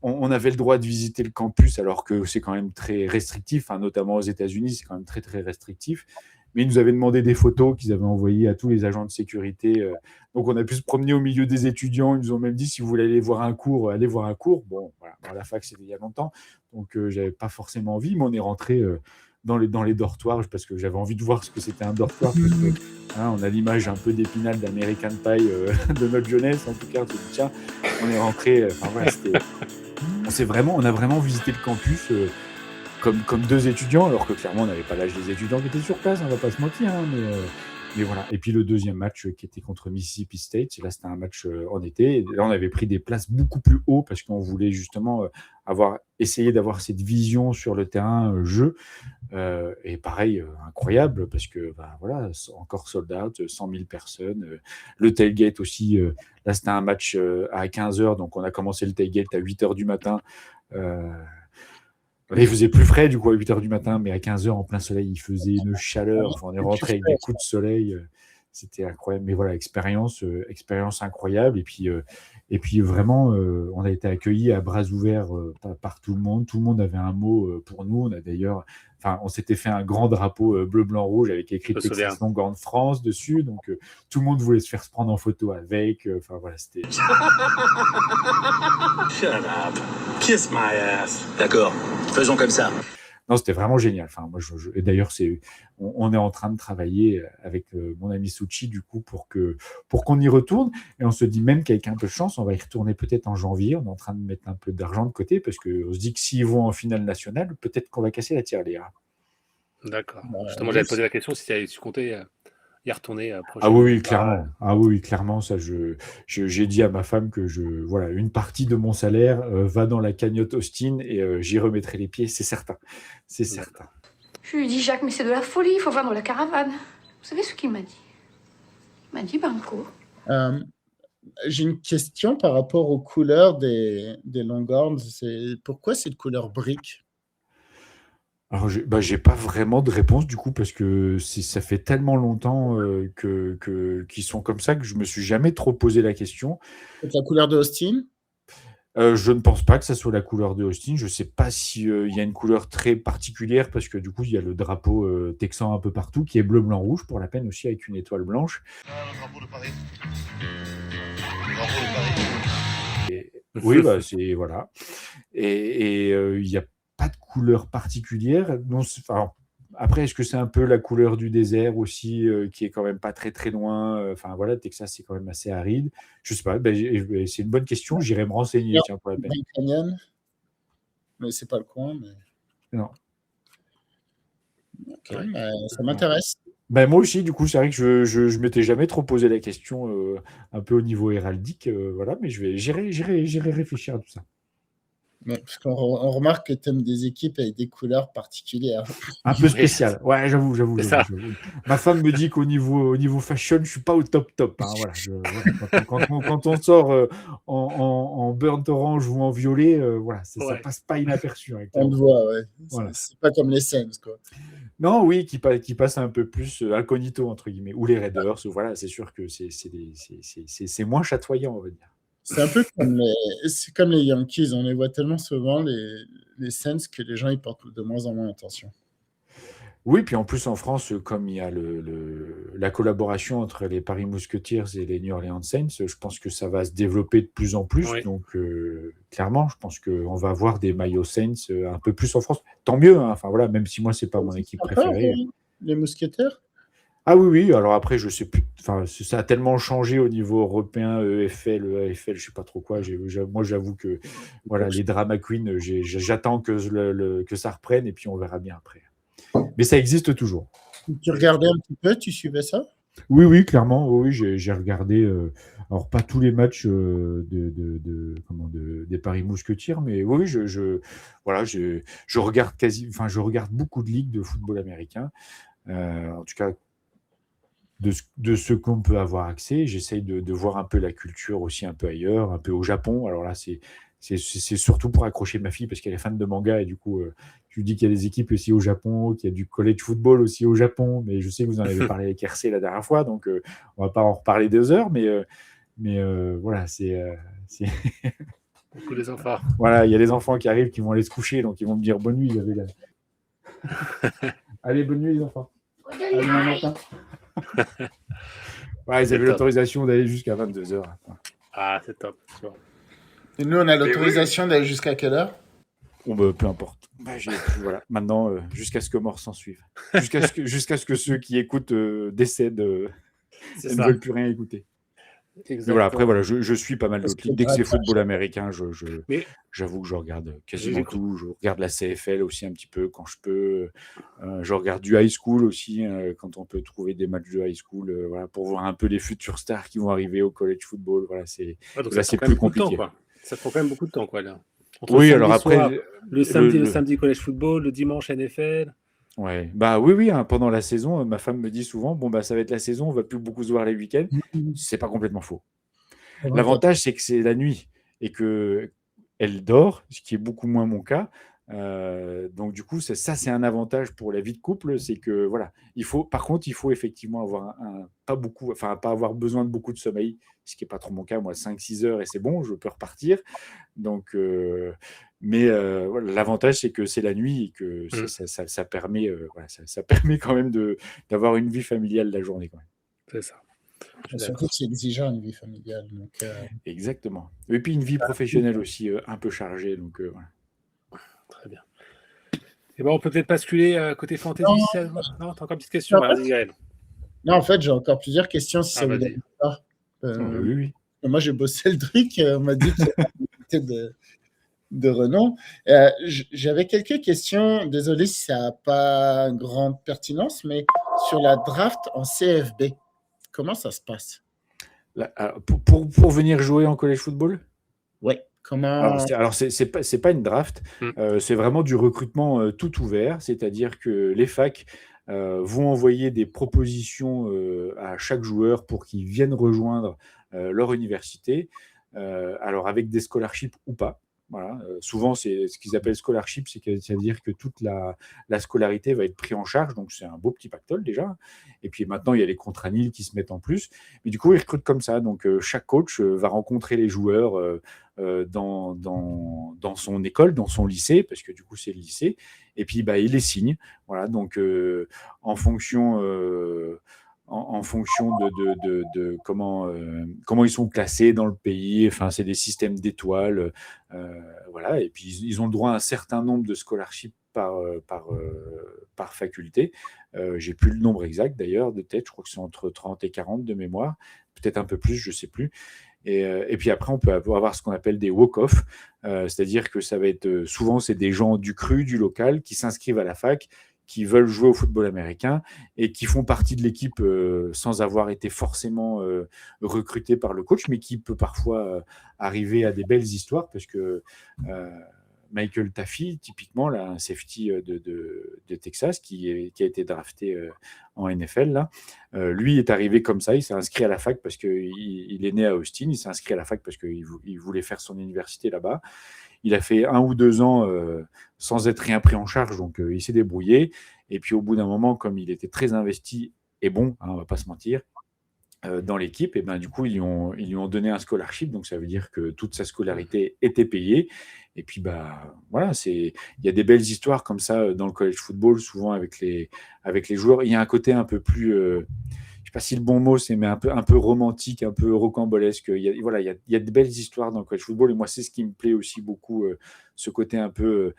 on avait le droit de visiter le campus alors que c'est quand même très restrictif, hein, notamment aux États-Unis, c'est quand même très très restrictif. Mais ils nous avaient demandé des photos qu'ils avaient envoyées à tous les agents de sécurité. Donc on a pu se promener au milieu des étudiants. Ils nous ont même dit si vous voulez aller voir un cours, allez voir un cours. Bon, voilà, la fac c'était il y a longtemps, donc j'avais pas forcément envie, mais on est rentré dans les dortoirs parce que j'avais envie de voir ce que c'était un dortoir. Parce que, hein, on a l'image un peu d'Épinal d'American Pie de notre jeunesse. En tout cas, on s'est dit, tiens, on est rentré. Enfin voilà, on a vraiment visité le campus comme deux étudiants, alors que clairement, on n'avait pas l'âge des étudiants qui étaient sur place. On va pas se mentir, hein, mais voilà. Et puis le deuxième match qui était contre Mississippi State, là c'était un match en été. Et là, on avait pris des places beaucoup plus haut parce qu'on voulait justement essayer d'avoir cette vision sur le terrain jeu. Et pareil, incroyable parce que voilà, encore sold out, 100 000 personnes. Le tailgate aussi, là c'était un match à 15h, donc on a commencé le tailgate à 8h du matin. Il faisait plus frais du coup à 8h du matin, mais à 15h en plein soleil, il faisait une chaleur. Enfin, on est rentré avec des coups de soleil. C'était incroyable. Mais voilà, expérience incroyable. Et puis vraiment, on a été accueillis à bras ouverts par tout le monde. Tout le monde avait un mot pour nous. On s'était fait un grand drapeau bleu, blanc, rouge avec écrit Texas Longhorns France dessus. Donc tout le monde voulait se faire se prendre en photo avec. Enfin voilà, c'était. Shut up. Kiss my ass. D'accord, faisons comme ça. Non, c'était vraiment génial. Enfin, moi, et d'ailleurs, on est en train de travailler avec mon ami Suchi, du coup, pour qu'on y retourne. Et on se dit même qu'avec un peu de chance, on va y retourner peut-être en janvier. On est en train de mettre un peu d'argent de côté parce qu'on se dit que s'ils vont en finale nationale, peut-être qu'on va casser la tirelire. D'accord. Justement, j'avais posé la question si tu comptais y retourner prochainement. Ah oui, clairement. Ah oui, clairement. Ça, j'ai dit à ma femme que voilà, une partie de mon salaire va dans la cagnotte Austin et j'y remettrai les pieds, c'est certain. C'est certain. Je lui ai dit, Jacques, mais c'est de la folie, il faut vendre la caravane. Vous savez ce qu'il m'a dit? Il m'a dit, Banco. J'ai une question par rapport aux couleurs des Longhorns. Pourquoi c'est de couleur brique? Alors, j'ai pas vraiment de réponse du coup parce que ça fait tellement longtemps qu'ils sont comme ça que je me suis jamais trop posé la question. C'est la couleur de Austin? Je ne pense pas que ça soit la couleur de Austin. Je sais pas s'il y a une couleur très particulière parce que du coup il y a le drapeau texan un peu partout qui est bleu, blanc, rouge pour la peine aussi avec une étoile blanche. Le drapeau de Paris. Le drapeau de Paris. Oui, c'est voilà. Et il y a pas de couleur particulière. Non, après, est-ce que c'est un peu la couleur du désert aussi, qui est quand même pas très très loin? Enfin voilà, Texas c'est quand même assez aride. Je sais pas. C'est une bonne question. J'irai me renseigner. Tiens, pour la peine. Canyon, mais c'est pas le coin. Mais... Non. Ok, ça m'intéresse. Moi aussi, du coup, c'est vrai que je m'étais jamais trop posé la question un peu au niveau héraldique, voilà, mais j'irai réfléchir à tout ça. Ouais, parce qu'on remarque que tu aimes des équipes avec des couleurs particulières. Un peu spéciales. Ouais, j'avoue. Ma femme me dit qu'au niveau fashion, je suis pas au top. Hein, voilà. Quand on sort en burnt orange ou en violet, voilà, ça passe pas inaperçu. On le voit, ouais. Voilà. C'est pas comme les Saints, quoi. Non, oui, qui passe un peu plus incognito, entre guillemets. Ou les Raiders, voilà, c'est sûr que c'est moins chatoyant, on va dire. C'est un peu comme les Yankees. On les voit tellement souvent, les Saints, que les gens y portent de moins en moins attention. Oui, puis en plus en France, comme il y a la collaboration entre les Paris Musketeers et les New Orleans Saints, je pense que ça va se développer de plus en plus. Oui. Donc, clairement, je pense qu'on va avoir des maillots Saints un peu plus en France. Tant mieux, hein. Enfin, voilà, même si moi, c'est pas mon équipe préférée. Les Mousquetaires? Ah oui, oui, alors après, je sais plus, enfin, ça a tellement changé au niveau européen, EFL, AFL, je sais pas trop quoi. Moi, j'avoue que voilà, les drama queens, j'attends que ça reprenne et puis on verra bien après. Mais ça existe toujours. Tu regardais un petit peu, tu suivais ça? Oui, oui, clairement. Oui, oui, j'ai regardé, alors pas tous les matchs des Paris Mousquetiers, mais oui, oui, voilà, je regarde enfin, je regarde beaucoup de ligues de football américain. En tout cas, de ce qu'on peut avoir accès. J'essaye de voir un peu la culture aussi un peu ailleurs, un peu au Japon. Alors là, c'est surtout pour accrocher ma fille parce qu'elle est fan de manga et du coup, je lui dis qu'il y a des équipes aussi au Japon, qu'il y a du college football aussi au Japon. Mais je sais que vous en avez parlé avec RC la dernière fois, donc on va pas en reparler 2 heures. Mais voilà, c'est Beaucoup les enfants. voilà, il y a les enfants qui arrivent, qui vont aller se coucher, donc ils vont me dire bonne nuit. Allez, bonne nuit les enfants. À demain matin. Ouais, ils avaient l'autorisation d'aller jusqu'à 22h. Ah, c'est top. Et nous, on a l'autorisation d'aller jusqu'à quelle heure? Peu importe. Voilà. Maintenant, jusqu'à ce que mort s'en suive. Jusqu'à ce que ceux qui écoutent décèdent et ne veulent plus rien écouter. Mais voilà, après, voilà, je suis pas mal d'autres ligues. Dès que c'est football américain, j'avoue que je regarde quasiment tout. Je regarde la CFL aussi un petit peu quand je peux. Je regarde du high school aussi, quand on peut trouver des matchs de high school, voilà, pour voir un peu les futurs stars qui vont arriver au college football. Voilà, là, c'est plus compliqué. Ça prend quand même beaucoup de temps, quoi, là. Oui, alors après, soir, le samedi college football, le dimanche NFL. Ouais, bah oui, hein, pendant la saison, ma femme me dit souvent, bon bah ça va être la saison, on va plus beaucoup se voir les week-ends. C'est pas complètement faux. L'avantage, c'est que c'est la nuit et que elle dort, ce qui est beaucoup moins mon cas. Donc du coup, ça c'est un avantage pour la vie de couple, c'est que voilà, par contre, il faut effectivement avoir pas avoir besoin de beaucoup de sommeil, ce qui est pas trop mon cas, moi 5-6 heures et c'est bon, je peux repartir. Donc voilà, l'avantage c'est que c'est la nuit et que ça permet ça permet quand même d'avoir une vie familiale la journée quand même. C'est ça. Surtout que c'est exigeant une vie familiale. Donc, Exactement. Et puis une vie professionnelle aussi un peu chargée. Donc, voilà. Très bien. Et on peut peut-être basculer côté fantasy. Non, t'as encore une petite question, vas-y, Gaël. Non, en fait, j'ai encore plusieurs questions si ça vous dérange pas. Oui. Moi, j'ai bossé le truc. On m'a dit que c'était de renom. J'avais quelques questions. Désolé si ça n'a pas grande pertinence, mais sur la draft en CFB. Comment ça se passe? Pour venir jouer en college football? Oui. Comment... Alors c'est pas une draft, c'est vraiment du recrutement tout ouvert, c'est-à-dire que les facs vont envoyer des propositions à chaque joueur pour qu'ils viennent rejoindre leur université, alors avec des scholarships ou pas. Voilà. Souvent, c'est ce qu'ils appellent scholarship, ça veut dire que toute la scolarité va être prise en charge, donc c'est un beau petit pactole déjà. Et puis maintenant, il y a les contrats NIL qui se mettent en plus. Mais du coup, ils recrutent comme ça. Donc chaque coach va rencontrer les joueurs dans son école, dans son lycée, parce que du coup, c'est le lycée. Et puis, il les signe. Voilà. Donc en fonction de comment ils sont classés dans le pays. Enfin, c'est des systèmes d'étoiles. Voilà. Et puis, ils ont le droit à un certain nombre de scholarships par faculté. J'ai plus le nombre exact, d'ailleurs, de tête. Je crois que c'est entre 30 et 40 de mémoire. Peut-être un peu plus, je ne sais plus. Et puis après, on peut avoir ce qu'on appelle des walk-off. C'est-à-dire que ça va être souvent, c'est des gens du cru, du local, qui s'inscrivent à la fac, qui veulent jouer au football américain et qui font partie de l'équipe sans avoir été forcément recrutés par le coach, mais qui peut parfois arriver à des belles histoires parce que Michael Taffy, typiquement, là, un safety de Texas qui a été en NFL, là, lui est arrivé comme ça, il s'est inscrit à la fac parce qu'il est né à Austin, il s'est inscrit à la fac parce qu'il voulait faire son université là-bas. Il a fait 1 ou 2 ans sans être rien pris en charge, donc il s'est débrouillé. Et puis au bout d'un moment, comme il était très investi et bon, on ne va pas se mentir, dans l'équipe, et du coup, ils lui ont donné un scholarship, donc ça veut dire que toute sa scolarité était payée. Et puis, voilà, il y a des belles histoires comme ça dans le college football, souvent avec les joueurs. Il y a un côté un peu plus... je sais pas si le bon mot c'est, mais un peu romantique, un peu rocambolesque. Il y a de belles histoires dans le college football et moi c'est ce qui me plaît aussi beaucoup, ce côté un peu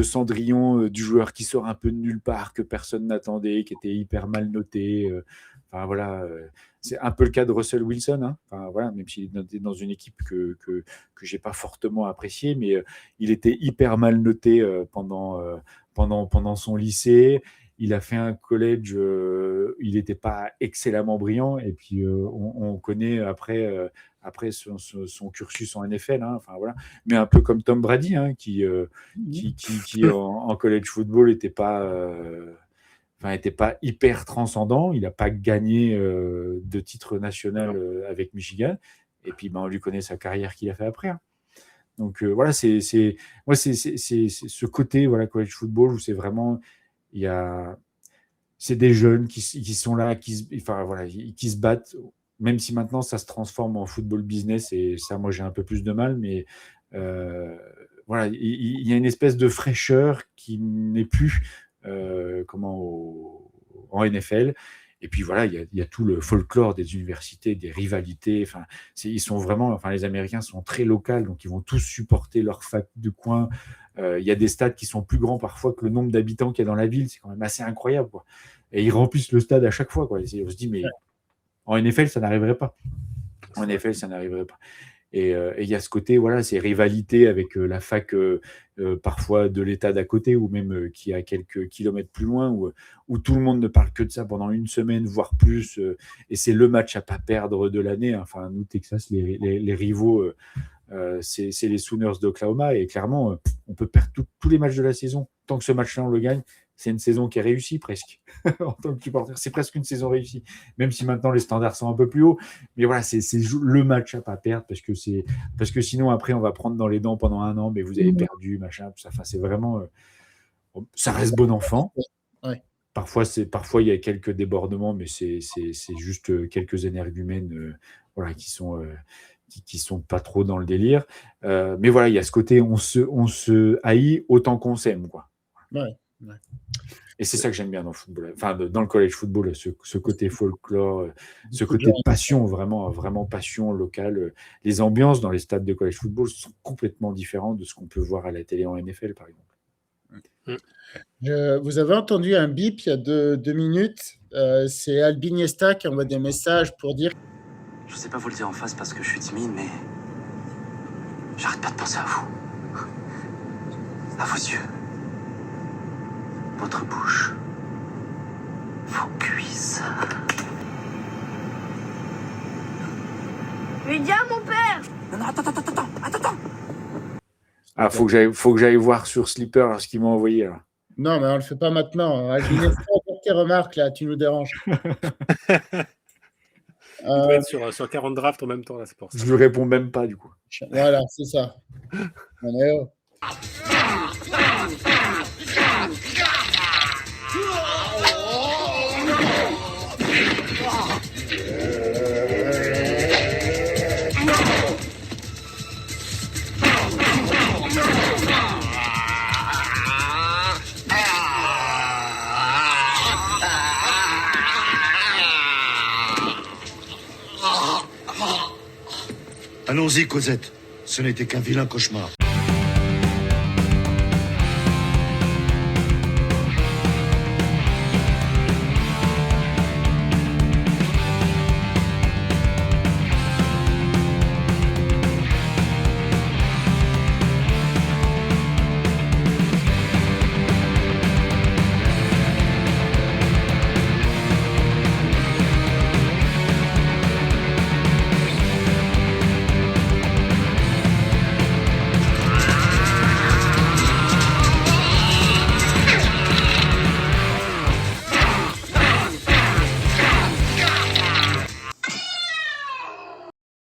Cendrillon du joueur qui sort un peu de nulle part, que personne n'attendait, qui était hyper mal noté. Enfin, voilà, c'est un peu le cas de Russell Wilson. Hein. Enfin, voilà, même s'il est dans une équipe que j'ai pas fortement appréciée, mais il était hyper mal noté pendant son lycée. Il a fait un collège, il n'était pas excellemment brillant, et puis on connaît après son cursus en NFL, hein, enfin, voilà. Mais un peu comme Tom Brady, hein, qui en college football n'était pas hyper transcendant. Il n'a pas gagné de titre national avec Michigan, et puis on lui connaît sa carrière qu'il a fait après. Hein. Donc voilà, c'est ce côté, voilà, college football où c'est vraiment... C'est des jeunes qui sont là, qui se battent, même si maintenant ça se transforme en football business, et ça, moi, j'ai un peu plus de mal, mais voilà, il y a une espèce de fraîcheur qui n'est plus en NFL. Et puis voilà, il y a tout le folklore des universités, des rivalités. Enfin, ils sont vraiment, les Américains sont très locaux, donc ils vont tous supporter leur fac de coin. Il y a des stades qui sont plus grands parfois que le nombre d'habitants qu'il y a dans la ville. C'est quand même assez incroyable, quoi. Et ils remplissent le stade à chaque fois, quoi. Et on se dit, mais en NFL, ça n'arriverait pas. En NFL, ça n'arriverait pas. Et il y a ce côté, voilà, ces rivalités avec la fac parfois de l'État d'à côté, ou même qui est à quelques kilomètres plus loin, où tout le monde ne parle que de ça pendant une semaine, voire plus. Et c'est le match à pas perdre de l'année. Enfin, nous, Texas, les rivaux, c'est les Sooners d'Oklahoma. Et clairement, on peut perdre tous les matchs de la saison. Tant que ce match-là, on le gagne, c'est une saison qui est réussie presque. En tant que supporter, c'est presque une saison réussie. Même si maintenant les standards sont un peu plus hauts. Mais voilà, c'est le match à pas perdre, parce que sinon, après, on va prendre dans les dents pendant un an, mais vous avez perdu, machin, tout ça. Enfin, c'est vraiment... ça reste bon enfant. Ouais. Parfois, il y a quelques débordements, mais c'est juste quelques énergumènes voilà, qui sont pas trop dans le délire. Mais voilà, il y a ce côté, on se haït autant qu'on s'aime, quoi. Ouais. Ouais. Et c'est ça que j'aime bien dans le football, enfin dans le college football, ce côté folklore, ce côté passion, vraiment passion locale. Les ambiances dans les stades de college football sont complètement différentes de ce qu'on peut voir à la télé en NFL, par exemple. Vous avez entendu un bip il y a deux minutes. C'est Albin Esta qui envoie des messages pour dire... Je sais pas vous le dire en face parce que je suis timide, mais j'arrête pas de penser à vous. À vos yeux. Votre bouche. Vos cuisses. Mais dis à mon père. Non, attends. Ah, faut que j'aille voir sur Slipper ce qu'il m'a envoyé, là. Non, mais on le fait pas maintenant. Albin Esta, pour tes remarques, là, tu nous déranges. Il doit être sur 40 drafts en même temps, là, c'est pour ça. Je lui réponds même pas, du coup. Voilà, c'est ça. On est haut. Allons-y, Cosette. Ce n'était qu'un vilain cauchemar.